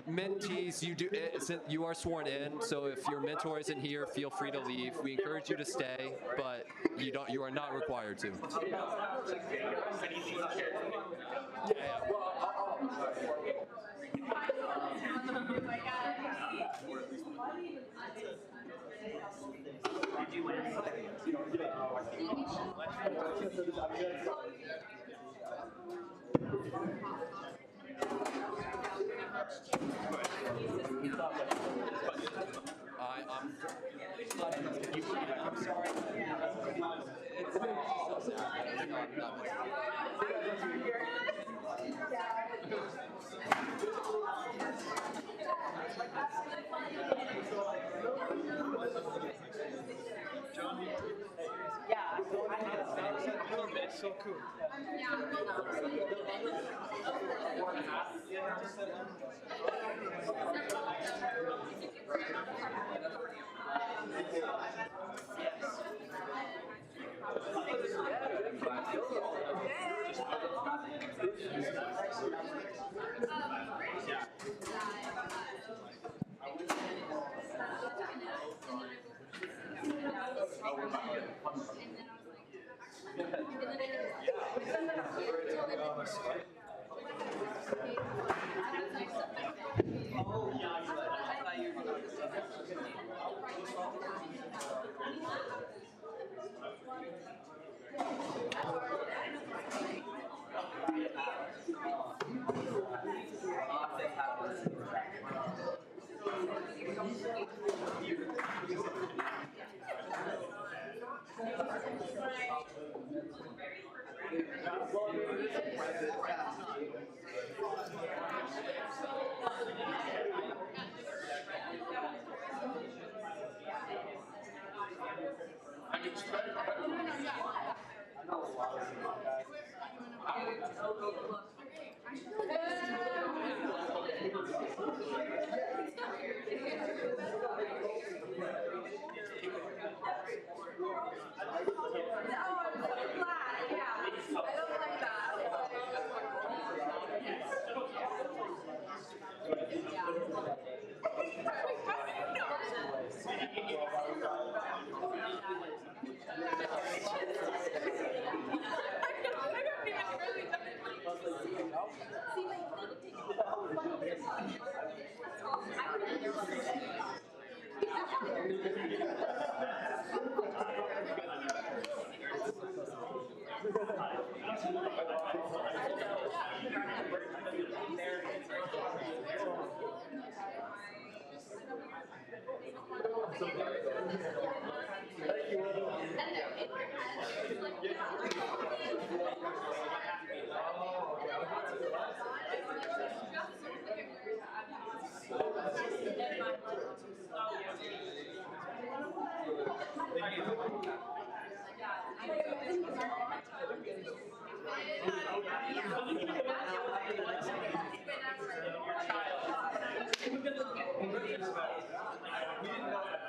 Mentees, you are sworn in, so if your mentor isn't here, feel free to leave. We encourage you to stay, but you are not required to. I'm sorry. It's so It's so cool.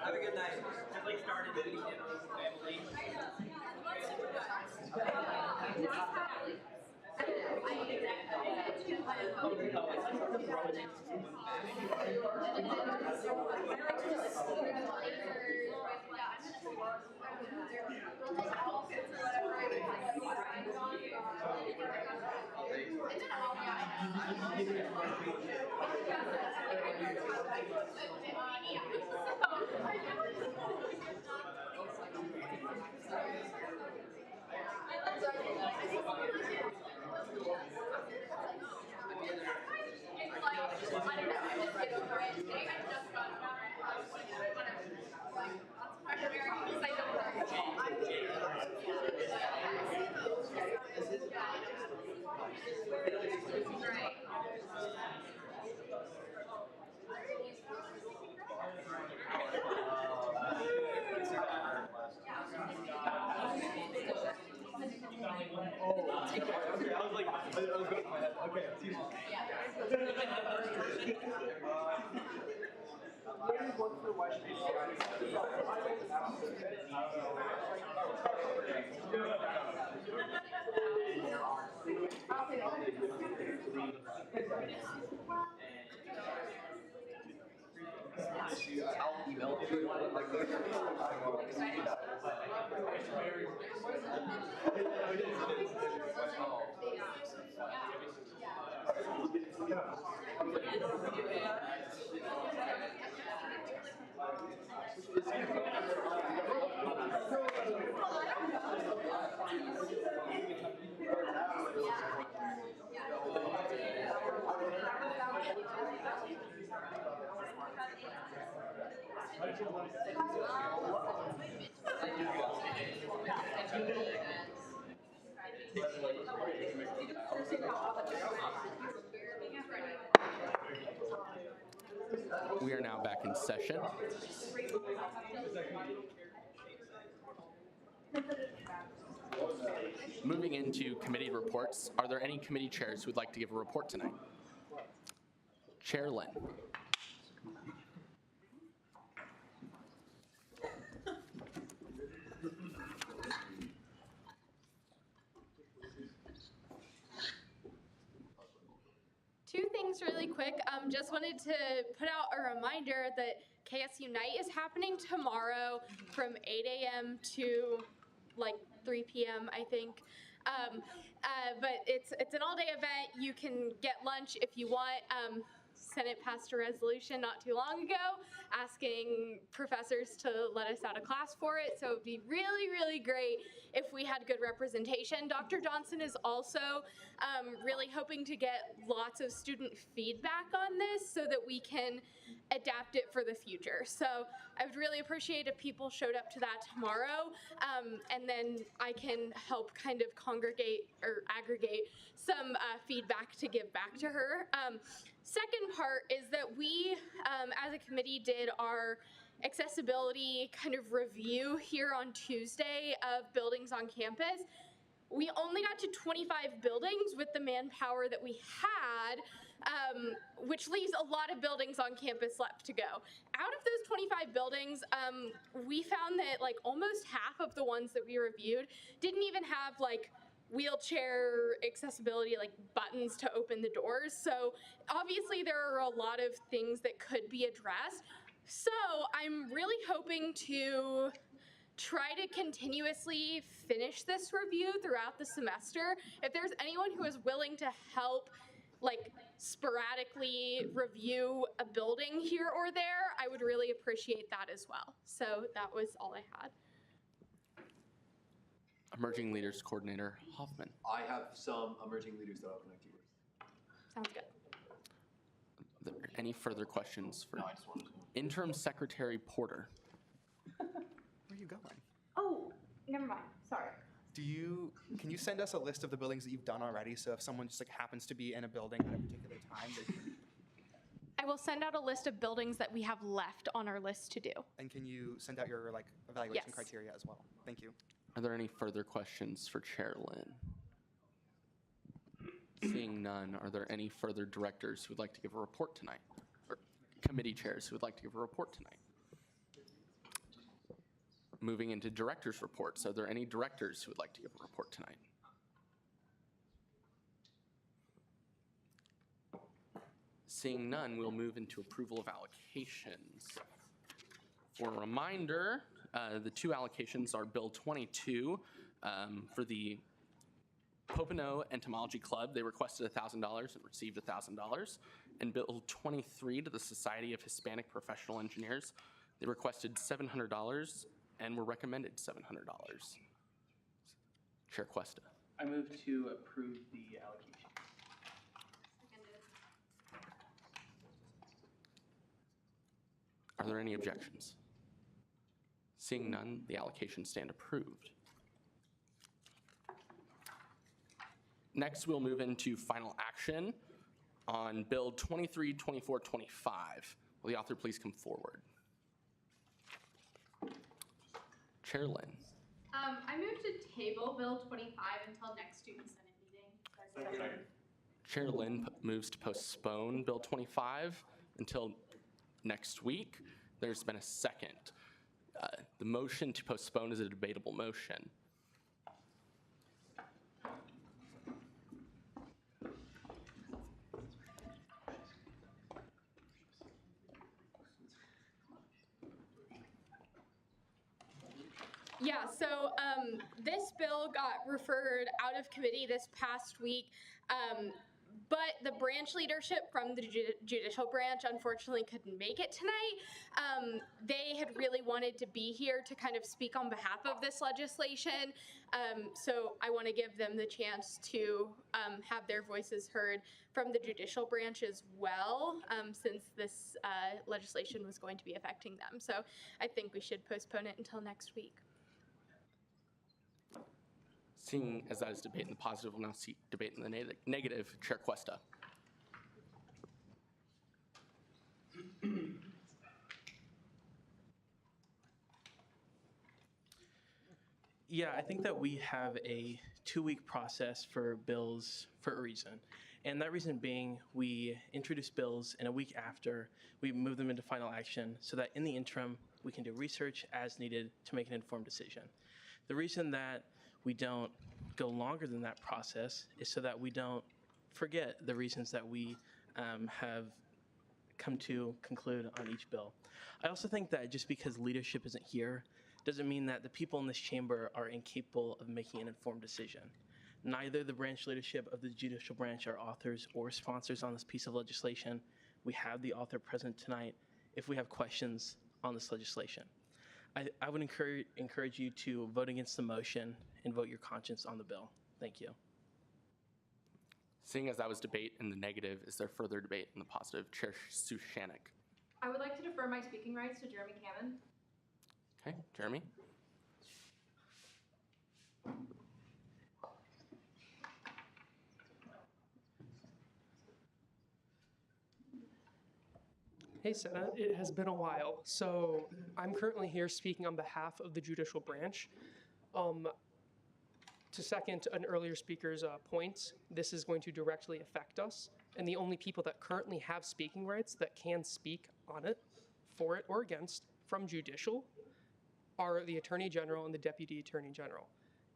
Have a good night. Just like started eating dinner with the family. Okay, I was like, I was going to my head. Okay, too long. I'll email it to you. We are now back in session. Moving into committee reports, are there any committee chairs who would like to give a report tonight? Chair Lynn. two things really quick. Just wanted to put out a reminder that KS Unite is happening tomorrow from 8 a.m. to like 3 p.m. I think. But it's an all-day event. You can get lunch if you want. Senate passed a resolution not too long ago asking professors to let us out of class for it. So it'd be really, really great if we had good representation. Dr. Johnson is also really hoping to get lots of student feedback on this so that we can adapt it for the future. So I would really appreciate if people showed up to that tomorrow, and then I can help kind of congregate or aggregate some feedback to give back to her. Second part is that we, as a committee, did our accessibility kind of review here on Tuesday of buildings on campus. We only got to 25 buildings with the manpower that we had, which leaves a lot of buildings on campus left to go. Out of those 25 buildings, we found that like almost half of the ones that we reviewed didn't even have like wheelchair accessibility, like buttons to open the doors. So obviously there are a lot of things that could be addressed. So I'm really hoping to try to continuously finish this review throughout the semester. If there's anyone who is willing to help like sporadically review a building here or there, I would really appreciate that as well. So that was all I had. Emerging Leaders Coordinator Hoffman. I have some emerging leaders that I'll connect you with. Sounds good. Are there any further questions for Interim Secretary Porter? Where are you going? Oh, never mind. Sorry. Can you send us a list of the buildings that you've done already? So if someone just like happens to be in a building at a particular time, they can, I will send out a list of buildings that we have left on our list to do. and can you send out your like evaluation Yes. criteria as well? Thank you. Are there any further questions for Chair Lynn? Seeing none, are there any further directors who would like to give a report tonight? Or committee chairs who would like to give a report tonight? Moving into directors' reports, are there any directors who would like to give a report tonight? Seeing none, we'll move into approval of allocations. For a reminder, the two allocations are Bill 22 for the Pocono Entomology Club. They requested $1,000 and received $1,000. And Bill 23 to the Society of Hispanic Professional Engineers. They requested $700 and were recommended $700. Chair Cuesta. I move to approve the allocation. Are there any objections? Seeing none, the allocations stand approved. Next, we'll move into final action on Bill 23, 24, 25. Will the author please come forward? Chair Lynn. I move to table Bill 25 until next Student Senate meeting. Chair Lynn moves to postpone Bill 25 until next week. There's been a second. The motion to postpone is a debatable motion. Yeah, so this bill got referred out of committee this past week, but the branch leadership from the judicial branch unfortunately couldn't make it tonight. They had really wanted to be here to kind of speak on behalf of this legislation, so I want to give them the chance to have their voices heard from the judicial branch as well, since this legislation was going to be affecting them. So I think we should postpone it until next week. Seeing as that is debate in the positive, we'll now seek debate in the negative. Chair Cuesta. Yeah, I think that we have a 2-week process for bills for a reason. And that reason being, we introduce bills and a week after, we move them into final action so that in the interim, we can do research as needed to make an informed decision. The reason that we don't go longer than that process is so that we don't forget the reasons that we have come to conclude on each bill. I also think that just because leadership isn't here doesn't mean that the people in this chamber are incapable of making an informed decision. Neither the branch leadership of the judicial branch are authors or sponsors on this piece of legislation. We have the author present tonight if we have questions on this legislation. I would encourage you to vote against the motion and vote your conscience on the bill. Thank you. Seeing as that was debate in the negative, is there further debate in the positive? Chair Sushanik. I would like to defer my speaking rights to Jeremy Cannon. Okay, Jeremy. Hey Senate, it has been a while. So I'm currently here speaking on behalf of the judicial branch. To second an earlier speaker's point, this is going to directly affect us, and the only people that currently have speaking rights that can speak on it, for it, or against from judicial are the Attorney General and the Deputy Attorney General.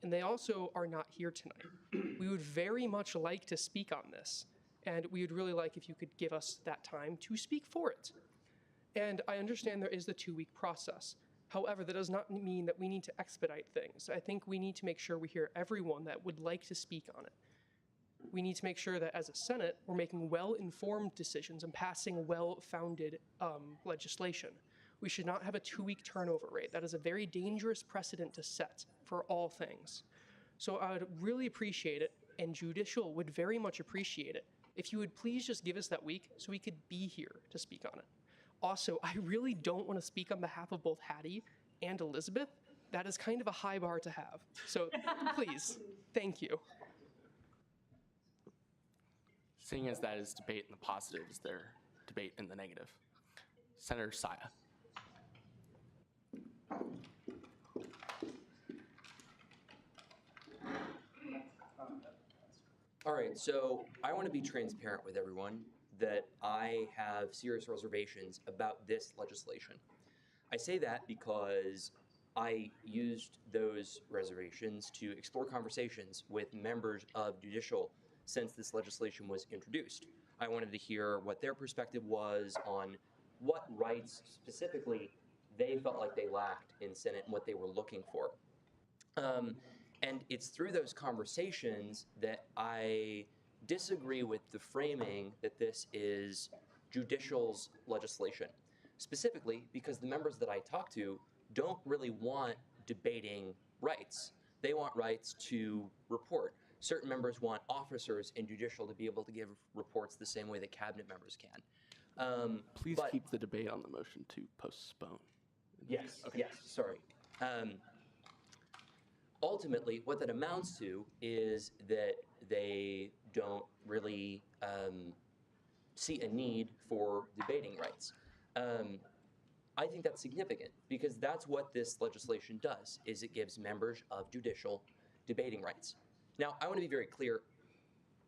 And they also are not here tonight. We would very much like to speak on this, and we would really like if you could give us that time to speak for it. And I understand there is the 2-week process. However, that does not mean that we need to expedite things. I think we need to make sure we hear everyone that would like to speak on it. We need to make sure that as a Senate, we're making well-informed decisions and passing well-founded legislation. We should not have a 2-week turnover rate. That is a very dangerous precedent to set for all things. So I would really appreciate it, and Judicial would very much appreciate it, if you would please just give us that week so we could be here to speak on it. Also, I really don't want to speak on behalf of both Hattie and Elizabeth. That is kind of a high bar to have. So please, thank you. Seeing as that is debate in the positive, is there debate in the negative? Senator Saya. All right, so I want to be transparent with everyone that I have serious reservations about this legislation. I say that because I used those reservations to explore conversations with members of Judicial since this legislation was introduced. I wanted to hear what their perspective was on what rights specifically they felt like they lacked in Senate and what they were looking for. And it's through those conversations that I disagree with the framing that this is Judicial's legislation, specifically because the members that I talk to don't really want debating rights. They want rights to report. Certain members want officers in Judicial to be able to give reports the same way that cabinet members can. Please keep the debate on the motion to postpone. Yes, Okay. yes, sorry. Ultimately, what that amounts to is that they don't really see a need for debating rights. I think that's significant because that's what this legislation does, is it gives members of Judicial debating rights. Now, I want to be very clear.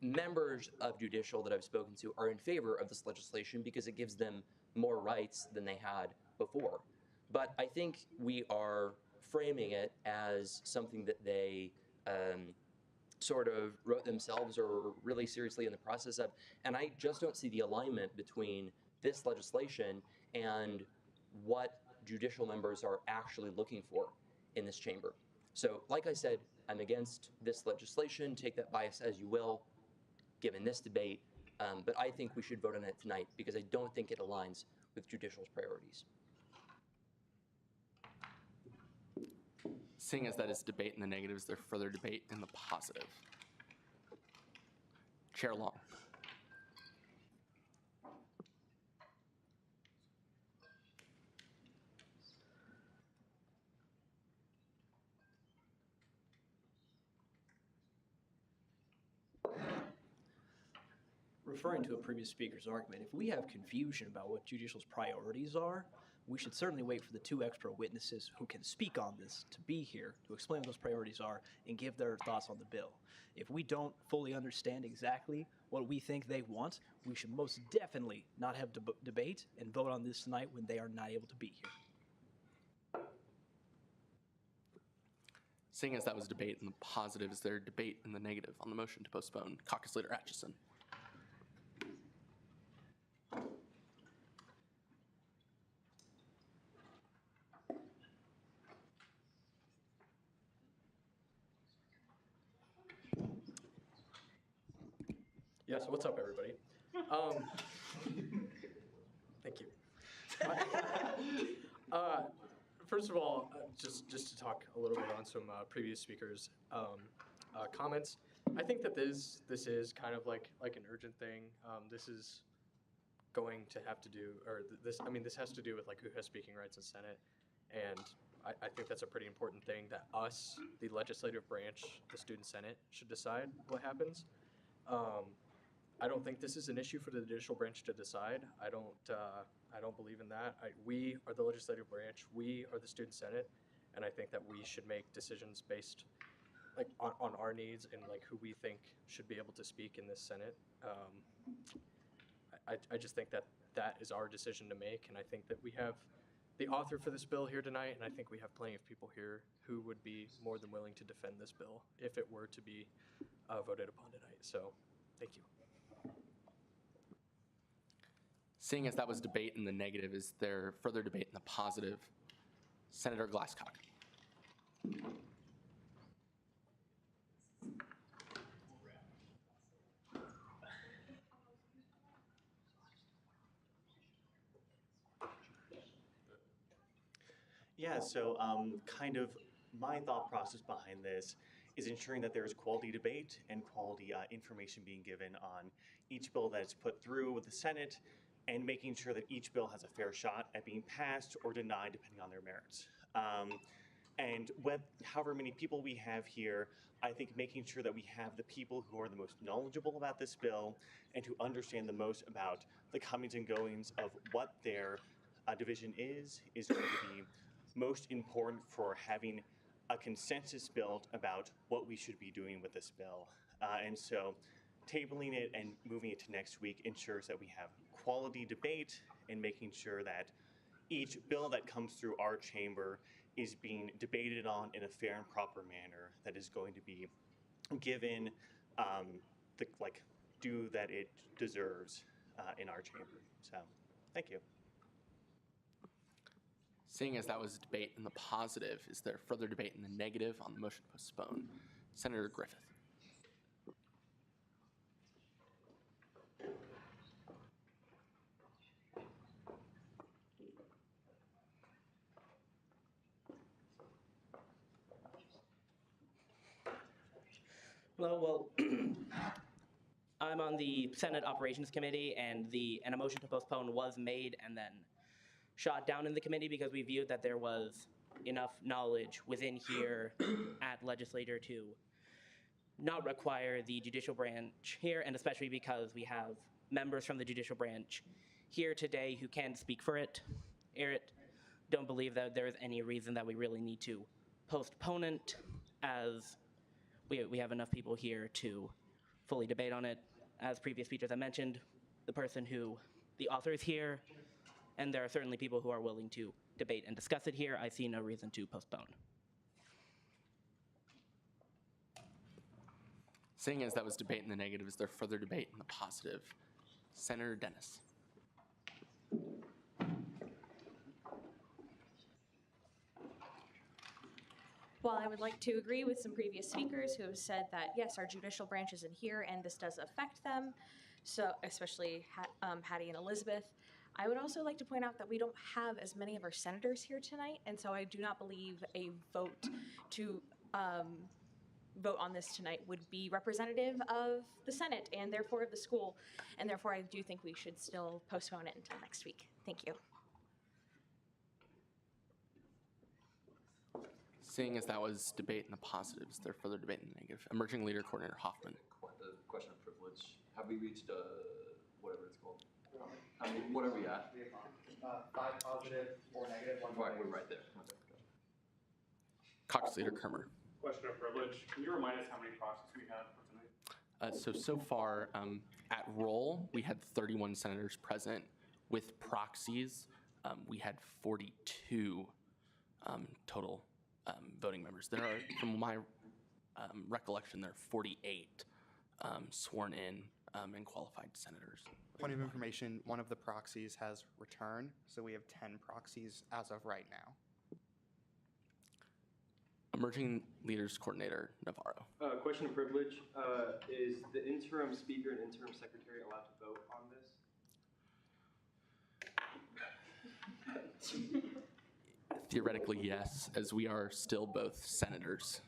Members of Judicial that I've spoken to are in favor of this legislation because it gives them more rights than they had before. But I think we are framing it as something that they sort of wrote themselves or were really seriously in the process of. And I just don't see the alignment between this legislation and what Judicial members are actually looking for in this chamber. So like I said, I'm against this legislation. Take that bias as you will, given this debate. But I think we should vote on it tonight because I don't think it aligns with Judicial's priorities. Seeing as that is debate in the negative, is there further debate in the positive? Chair Long. Referring to a previous speaker's argument, if we have confusion about what Judicial's priorities are, we should certainly wait for the 2 extra witnesses who can speak on this to be here to explain what those priorities are and give their thoughts on the bill. If we don't fully understand exactly what we think they want, we should most definitely not have debate and vote on this tonight when they are not able to be here. Seeing as that was debate in the positive, is there debate in the negative on the motion to postpone? Caucus Leader Atchison. Yeah, so what's up, everybody? Thank you. First of all, just to talk a little bit on some previous speakers' comments, I think that this is kind of like an urgent thing. This is going to have to do, or this has to do with like who has speaking rights in Senate, and I think that's a pretty important thing that us, the legislative branch, the student Senate, should decide what happens. I don't think this is an issue for the judicial branch to decide. I don't believe in that. We are the legislative branch. We are the student Senate, and I think that we should make decisions based like on our needs and like who we think should be able to speak in this Senate. I just think that is our decision to make, and I think that we have the author for this bill here tonight, and I think we have plenty of people here who would be more than willing to defend this bill if it were to be voted upon tonight. So, thank you. Seeing as that was debate in the negative, is there further debate in the positive? Senator Glasscock. Yeah, so kind of my thought process behind this is ensuring that there is quality debate and quality information being given on each bill that is put through with the Senate, and making sure that each bill has a fair shot at being passed or denied depending on their merits. And with however many people we have here, I think making sure that we have the people who are the most knowledgeable about this bill and who understand the most about the comings and goings of what their division is going to be most important for having a consensus built about what we should be doing with this bill. And so tabling it and moving it to next week ensures that we have quality debate and making sure that each bill that comes through our chamber is being debated on in a fair and proper manner that is going to be given the due that it deserves in our chamber. So, thank you. Seeing as that was a debate in the positive, is there further debate in the negative on the motion to postpone? Senator Griffith. Hello, well, I'm on the Senate Operations Committee, and a motion to postpone was made and then shot down in the committee because we viewed that there was enough knowledge within here at legislature to not require the judicial branch here, and especially because we have members from the judicial branch here today who can speak for it. Don't believe that there is any reason that we really need to postpone it, as we have enough people here to fully debate on it. As previous speakers have mentioned, the author is here, and there are certainly people who are willing to debate and discuss it here. I see no reason to postpone. Seeing as that was debate in the negative, is there further debate in the positive? Senator Dennis. While I would like to agree with some previous speakers who have said that, yes, our judicial branch isn't here and this does affect them, so especially Hattie and Elizabeth, I would also like to point out that we don't have as many of our senators here tonight, and so I do not believe a vote to vote on this tonight would be representative of the Senate and therefore of the school, and therefore I do think we should still postpone it until next week. Thank you. Seeing as that was debate in the positive, is there further debate in the negative? Emerging Leader Coordinator Hoffman. The question of privilege. Have we reached whatever it's called? What are we at? 5 positive, 4 negative, 1 Right, we're right there. Caucus Leader Kermer. Question of privilege. Can you remind us how many proxies we had for tonight? So far, at roll, we had 31 senators present. With proxies, we had 42 total voting members. There are, from my recollection, there are 48 sworn in and qualified senators. Point of information, one of the proxies has returned, so we have 10 proxies as of right now. Emerging Leaders Coordinator Navarro. Question of privilege. Is the interim speaker and interim secretary allowed to vote on this? Theoretically, yes, as we are still both senators.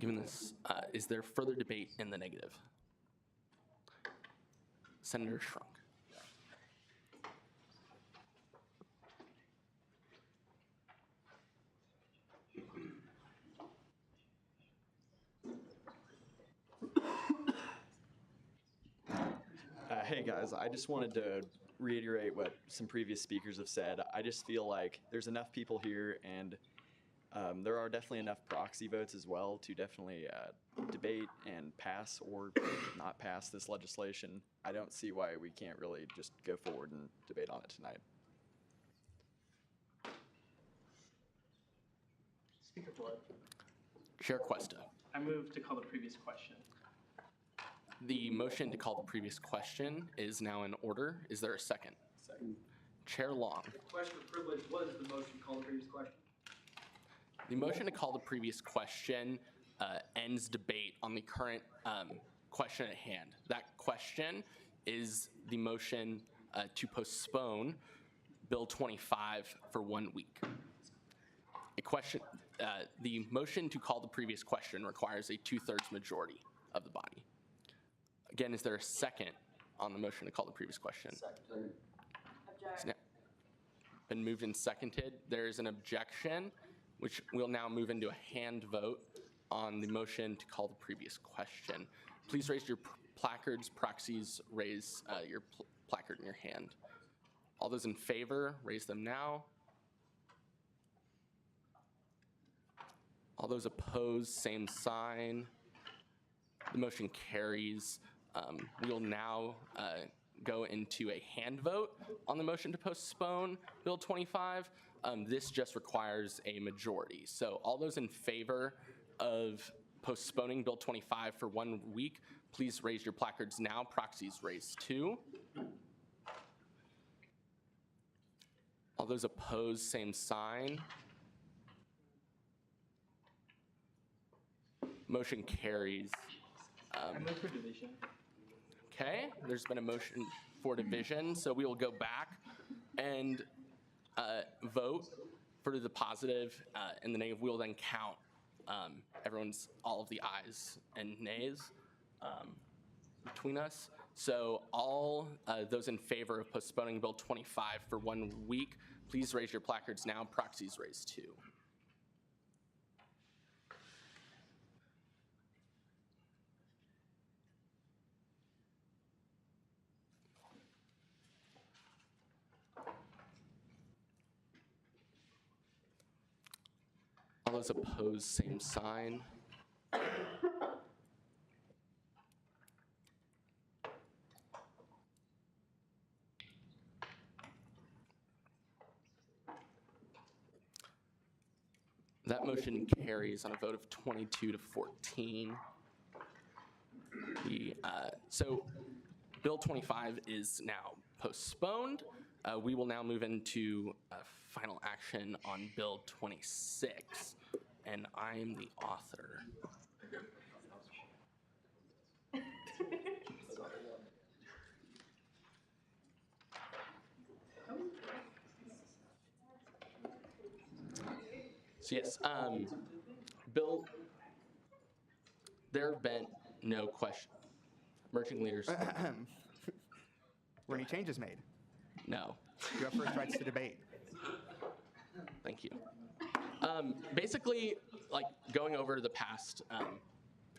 Given this, is there further debate in the negative? Senator Shrunk. Hey guys, I just wanted to reiterate what some previous speakers have said. I just feel like there's enough people here, and there are definitely enough proxy votes as well to definitely debate and pass or not pass this legislation. I don't see why we can't really just go forward and debate on it tonight. Speaker Blood. Chair Cuesta. I move to call the previous question. The motion to call the previous question is now in order. Is there a second? Second. Chair Long. Question of privilege was the motion to call the previous question. The motion to call the previous question ends debate on the current question at hand. That question is the motion to postpone Bill 25 for 1 week. The motion to call the previous question requires a 2/3 majority of the body. Again, is there a second on the motion to call the previous question? Second. It's now been moved and seconded. There is an objection, which we'll now move into a hand vote on the motion to call the previous question. Please raise your placards, proxies, raise your placard in your hand. All those in favor, raise them now. All those opposed, same sign. The motion carries. We will now go into a hand vote on the motion to postpone Bill 25. This just requires a majority. So all those in favor of postponing Bill 25 for 1 week, please raise your placards now. Proxies raise 2. All those opposed, same sign. Motion carries. I move for division. Okay, there's been a motion for division, so we will go back and vote for the positive and the negative. We'll then count all of the ayes and nays between us. So all those in favor of postponing Bill 25 for 1 week, please raise your placards now. Proxies raise 2. All those opposed, same sign. That motion carries on a vote of 22 to 14. So Bill 25 is now postponed. We will now move into final action on Bill 26, and I am the author. So yes, Bill, there have been no question. Emerging leaders. Were any changes made? No. You have first rights to debate. Thank you. Basically, like going over the past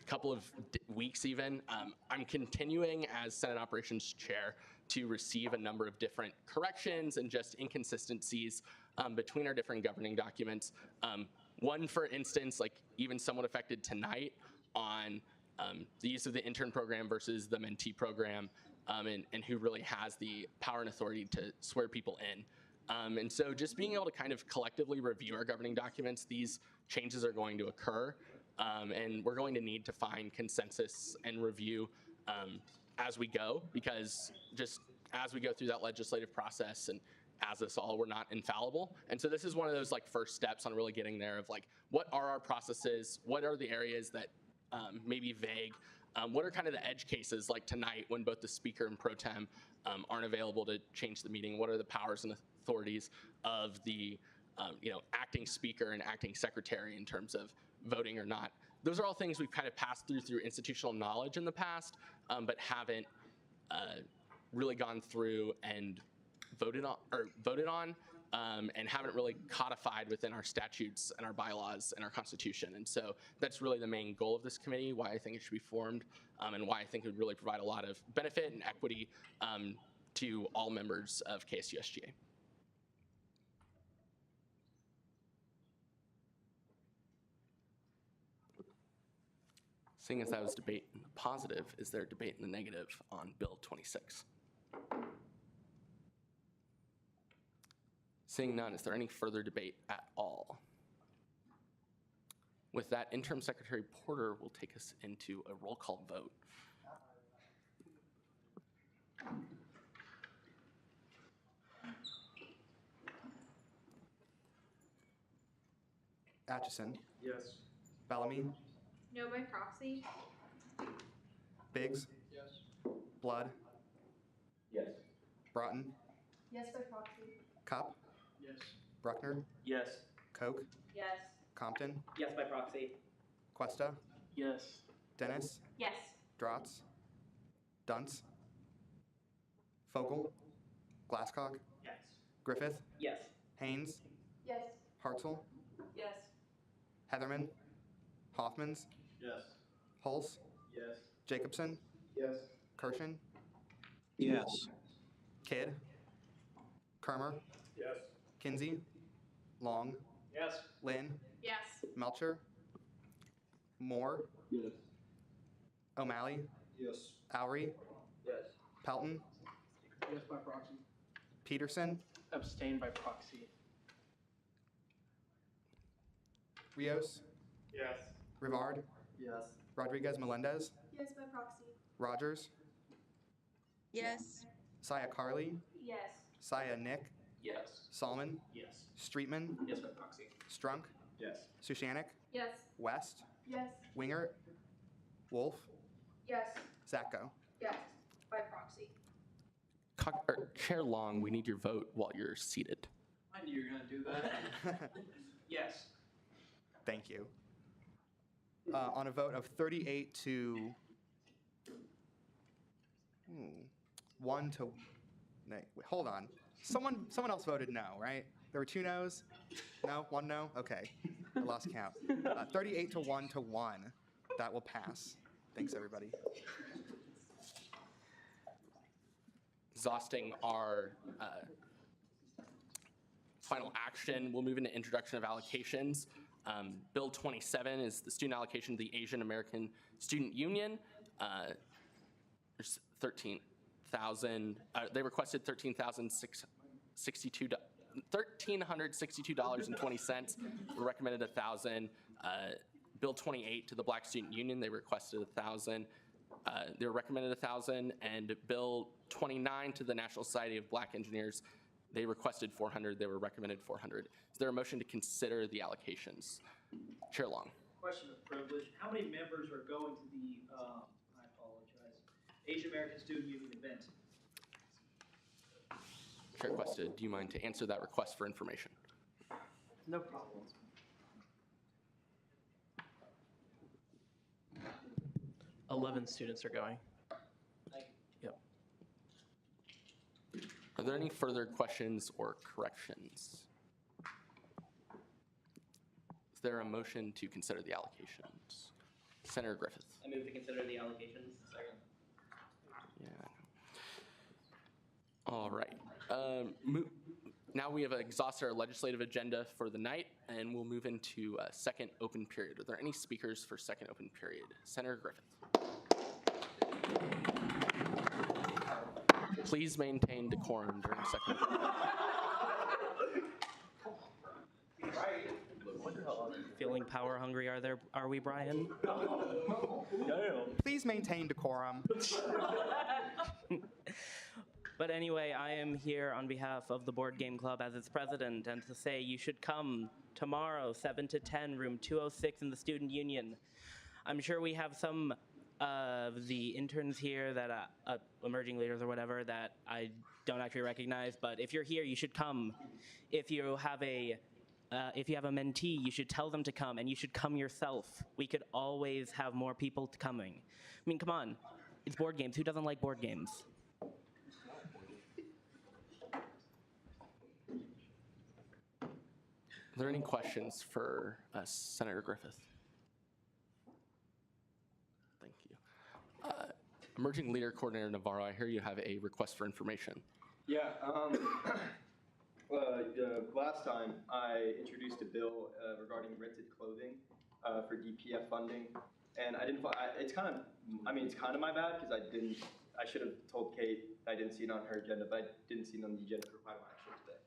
couple of weeks even, I'm continuing as Senate Operations Chair to receive a number of different corrections and just inconsistencies between our different governing documents. One, for instance, like even somewhat affected tonight on the use of the intern program versus the mentee program, and who really has the power and authority to swear people in. And so just being able to kind of collectively review our governing documents, these changes are going to occur, and we're going to need to find consensus and review as we go, because just as we go through that legislative process and as us all, we're not infallible. And so this is one of those like first steps on really getting there of like, what are our processes? What are the areas that may be vague? What are kind of the edge cases like tonight when both the speaker and pro tem aren't available to change the meeting? What are the powers and authorities of the acting speaker and acting secretary in terms of voting or not? Those are all things we've kind of passed through institutional knowledge in the past, but haven't really gone through and voted on, and haven't really codified within our statutes and our bylaws and our Constitution. And so that's really the main goal of this committee, why I think it should be formed, and why I think it would really provide a lot of benefit and equity to all members of KSUSGA. Seeing as that was debate in the positive, is there a debate in the negative on Bill 26? Seeing none, is there any further debate at all? With that, Interim Secretary Porter will take us into a roll call vote. Atchison. Yes. Bellamy. No by proxy? Biggs. Yes. Blood. Yes. Broughton. Yes by proxy. Cup. Yes. Bruckner. Yes. Koch. Yes. Compton. Yes by proxy. Cuesta. Yes. Dennis. Yes. Drotz. Dunce. Fogel. Glasscock. Yes. Griffith. Yes. Haynes. Yes. Hartzell. Yes. Heatherman. Hoffmans. Yes. Hulse. Yes. Jacobson. Yes. Kirshen. Yes. Kidd. Kermer. Yes. Kinsey. Long. Yes. Lynn. Yes. Melcher. Moore. Yes. O'Malley. Yes. Lowry. Yes. Pelton. Yes by proxy. Peterson. Abstain by proxy. Rios. Yes. Rivard. Yes. Rodriguez Melendez. Yes by proxy. Rogers. Yes. Saya Carly. Yes. Saya Nick. Yes. Salmon. Yes. Streetman. Yes by proxy. Strunk. Yes. Sushanik. Yes. West. Yes. Wingert. Wolf. Yes. Zacko. Yes. By proxy. Chair Long, we need your vote while you're seated. I knew you were gonna do that. Yes. Thank you. On a vote of 38 to 1 to, wait, hold on. Someone else voted no, right? There were 2 no's? No? 1 no? Okay, I lost count. 38 to 1 to 1, that will pass. Thanks, everybody. Exhausting our final action, we'll move into introduction of allocations. Bill 27 is the student allocation to the Asian American Student Union. There's 13,000. They requested $1,362.20. We recommended 1,000. Bill 28 to the Black Student Union, they requested 1,000. They were recommended 1,000, and Bill 29 to the National Society of Black Engineers, they requested 400. They were recommended 400. Is there a motion to consider the allocations? Chair Long. Question of privilege. How many members are going to the, I apologize, Asian American Student Union event? Chair Cuesta, do you mind to answer that request for information? No problem. $11 students are going. Yep. Are there any further questions or corrections? Is there a motion to consider the allocations? Senator Griffith. I move to consider the allocations. Second. Yeah. All right. Now we have exhausted our legislative agenda for the night, and we'll move into a second open period. Are there any speakers for second open period? Senator Griffith. Please maintain decorum during second. Feeling power hungry, are we, Brian? Please maintain decorum. But anyway, I am here on behalf of the Board Game Club as its president, and to say you should come tomorrow, 7 to 10, room 206 in the Student Union. I'm sure we have some of the interns here that emerging leaders or whatever that I don't actually recognize, but if you're here, you should come. If you have a mentee, you should tell them to come, and you should come yourself. We could always have more people coming. I mean, come on, it's board games. Who doesn't like board games? Are there any questions for Senator Griffith? Thank you. Emerging Leader Coordinator Navarro, I hear you have a request for information. Yeah, last time I introduced a bill regarding rented clothing for DPF funding, and I didn't. It's kind of my bad because I should have told Kate I didn't see it on her agenda, but I didn't see it on the agenda for final action today.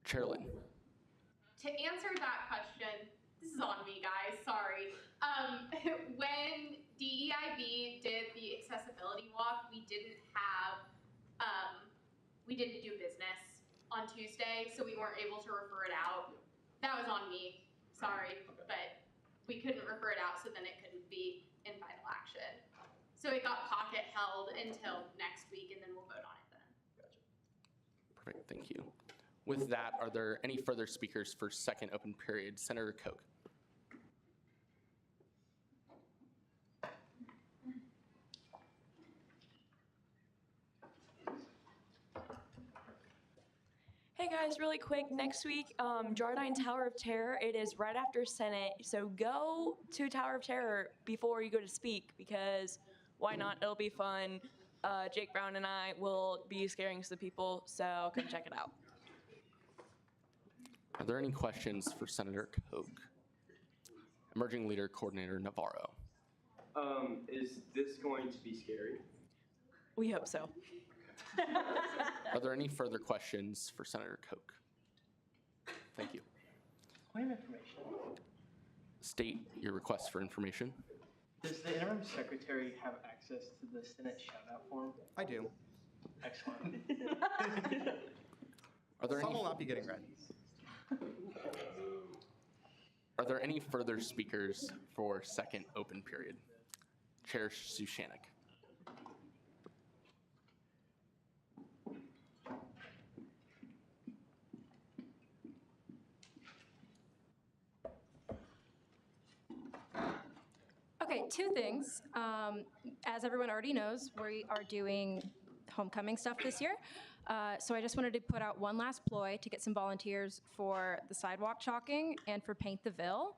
Chairlin. To answer that question, this is on me, guys, sorry. When DEIB did the accessibility walk, we didn't do business on Tuesday, so we weren't able to refer it out. That was on me, sorry, but we couldn't refer it out, so then it couldn't be in final action. So it got pocket held until next week, and then we'll vote on it then. Perfect, thank you. With that, are there any further speakers for second open period? Senator Koch. Hey guys, really quick, next week, Jardine Tower of Terror, it is right after Senate, so go to Tower of Terror before you go to speak, because why not, it'll be fun. Jake Brown and I will be scaring some people, so come check it out. Are there any questions for Senator Koch? Emerging Leader Coordinator Navarro. Is this going to be scary? We hope so. Are there any further questions for Senator Koch? Thank you. Point of information. State your request for information. Does the interim secretary have access to the Senate shout-out form? I do. Excellent. Are there Some any? will not be getting read. Are there any further speakers for second open period? Chair Sushanik. Okay, two things. As everyone already knows, we are doing homecoming stuff this year. So I just wanted to put out one last ploy to get some volunteers for the sidewalk chalking and for Paint the Ville.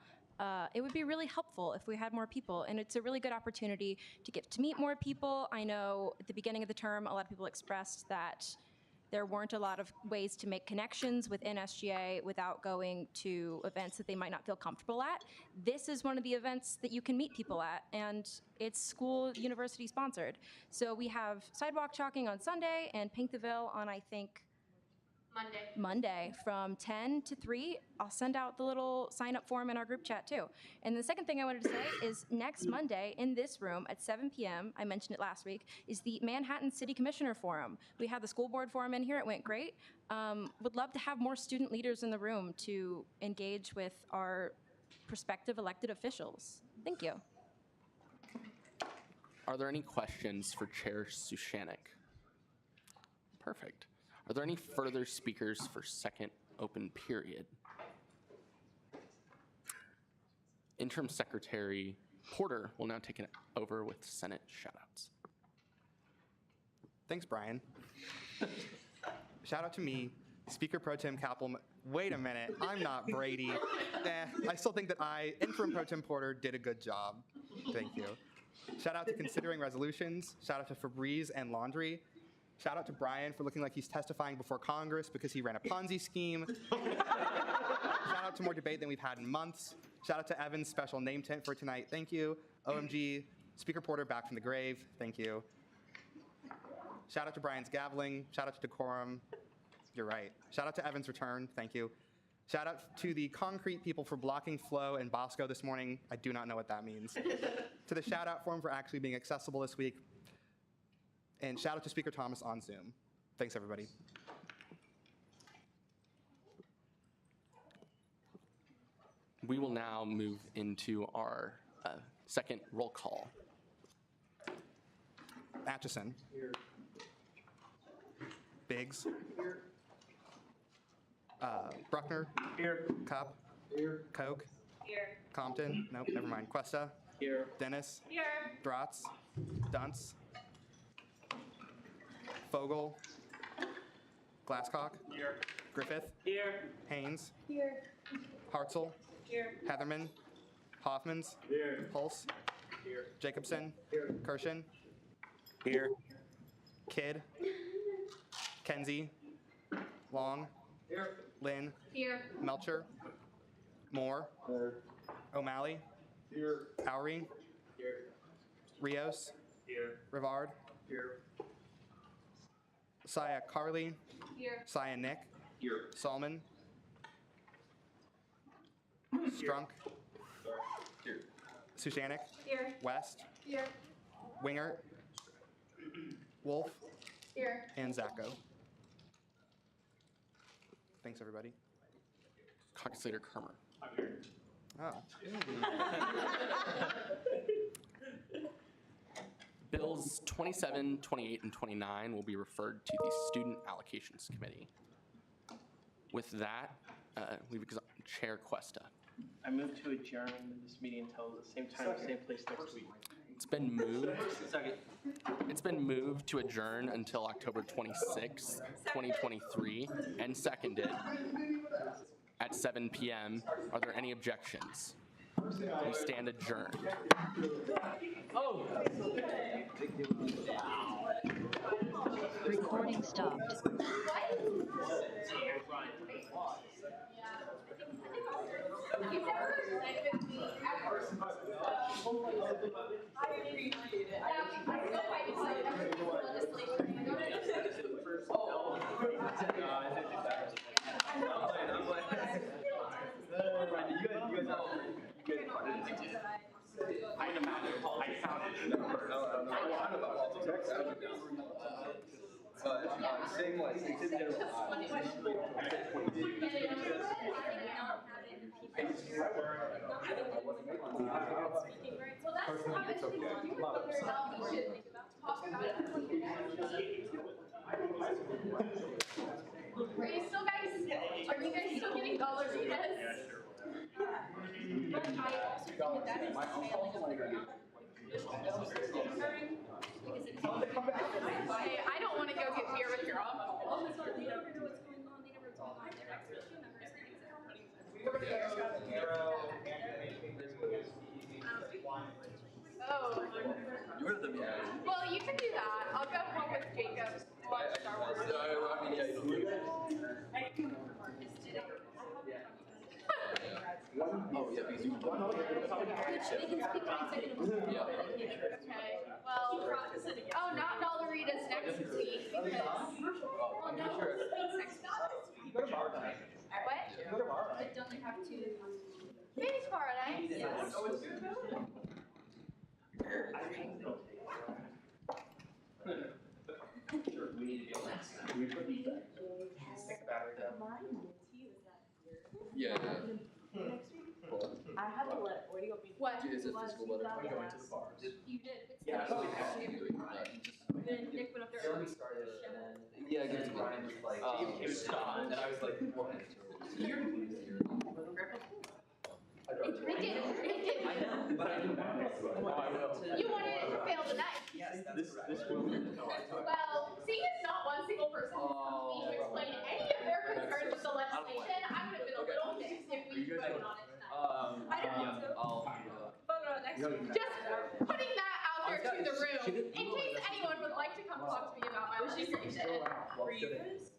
It would be really helpful if we had more people, and it's a really good opportunity to get to meet more people. I know at the beginning of the term, a lot of people expressed that there weren't a lot of ways to make connections within SGA without going to events that they might not feel comfortable at. This is one of the events that you can meet people at, and it's school, university sponsored. So we have sidewalk chalking on Sunday and Paint the Ville on, I think, Monday from 10 to 3. I'll send out the little sign-up form in our group chat too. And the second thing I wanted to say is next Monday in this room at 7 p.m., I mentioned it last week, is the Manhattan City Commissioner Forum. We had the school board forum in here. It went great. Would love to have more student leaders in the room to engage with our prospective elected officials. Thank you. Are there any questions for Chair Sushanik? Perfect. Are there any further speakers for second open period? Interim Secretary Porter will now take it over with Senate shoutouts. Thanks, Brian. Shout out to me, Speaker Pro Tem Kappelman. Wait a minute, I'm not Brady. I still think that Interim Pro Tem Porter did a good job. Thank you. Shout out to Considering Resolutions. Shout out to Febreze and Laundry. Shout out to Brian for looking like he's testifying before Congress because he ran a Ponzi scheme. Shout out to more debate than we've had in months. Shout out to Evan's special name tent for tonight. Thank you. OMG, Speaker Porter back from the grave. Thank you. Shout out to Brian's gaveling. Shout out to Decorum. You're right. Shout out to Evan's return. Thank you. Shout out to the concrete people for blocking Flo and Bosco this morning. I do not know what that means. To the shout out form for actually being accessible this week. And shout out to Speaker Thomas on Zoom. Thanks, everybody. We will now move into our second roll call. Atchison. Biggs. Bruckner. Here. Cup. Here. Koch. Here. Compton. Nope, never mind. Cuesta. Here. Dennis. Here. Drotz. Dunce. Fogel. Glasscock. Here. Griffith. Here. Haynes. Here. Hartzell. Here. Heatherman. Hoffmans. Here. Pulse. Here. Jacobson. Here. Kirshen. Here. Kidd. Kenzie. Long. Here. Lynn. Here. Melcher. Moore. Here. O'Malley. Here. Lowry. Here. Rios. Here. Rivard. Here. Saya Carly. Here. Saya Nick. Here. Salman. Strunk. Here. Susanic. Here. West. Here. Winger. Wolf. Here. And Zacco. Thanks, everybody. Caucus Leader Kermer. I'm here. Oh. Bills 27, 28, and 29 will be referred to the Student Allocations Committee. With that, we've Chair Cuesta. I move to adjourn this meeting until the same time, same place next week. It's been moved. Second. It's been moved to adjourn until October 26th, 2023, and seconded at 7 p.m. Are there any objections? We stand adjourned. Oh. Recording stopped. You've never played with me ever. I appreciate it. I still fight with I'd imagine I found it in the first. Same like Are you still guys? Are you guys still getting dollaritas? But I also think that that is failing up the ground. Hey, I don't want to go get beer with your uncle. Oh. Well, you can do that. I'll go home with Jacob. Watch Star Wars. Oh, yeah, because you They can speak 9 seconds. Okay. Well, oh, not dollaritas next week because. I'm not sure. What? But don't you have to? Maybe tomorrow night. Yes. Yeah. I had to let, what do you want me to do? What? Is it physical letter? You did. Yeah, It's Then Nick went up there. Yeah, I guess it was like, it was Scott, and I was like, what? They did. I know, but I didn't want it. You wanted it to fail tonight. This will. Well, seeing as not one single person has come to me to explain any of their concerns with the legislation, I would have been a little mixed if we voted on it tonight. I don't want to. Vote on it next week. Just putting that out there to the room, in case anyone would like to come talk to me about my legislation. Were you guys?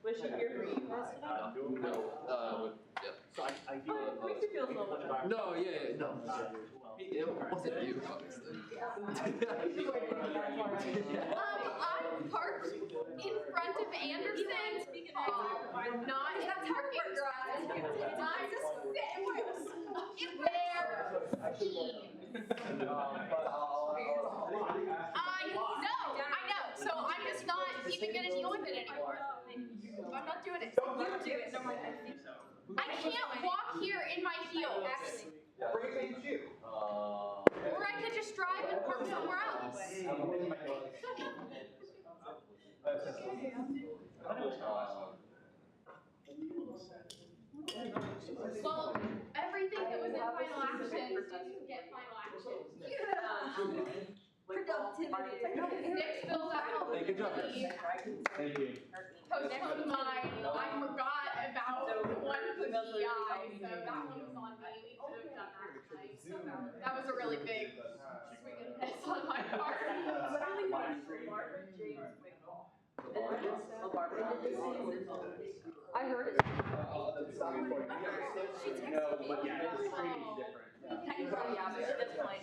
Was she here for you guys tonight? No, yeah. So I feel it makes you feel so much better. No, yeah, no. It wasn't you, obviously. I'm parked in front of Anderson. Not in that parking garage. I'm just sitting in their team. I know. So I'm just not even gonna deal with it anymore. not doing it. You do it. No, I can't walk here in my heels. Bring a big shoe. Or I could just drive and park somewhere else. Well, everything that was in final action didn't get final action. Productivity. Nick spilled out. Hey, good job, guys. Thank you. Postponed mine. I forgot about the one for DEI, so that one was on me. We could have done that tonight. That was a really big swing and miss on my part. I heard it. No, but yeah, it's training is different. Technically, yeah, but she does play.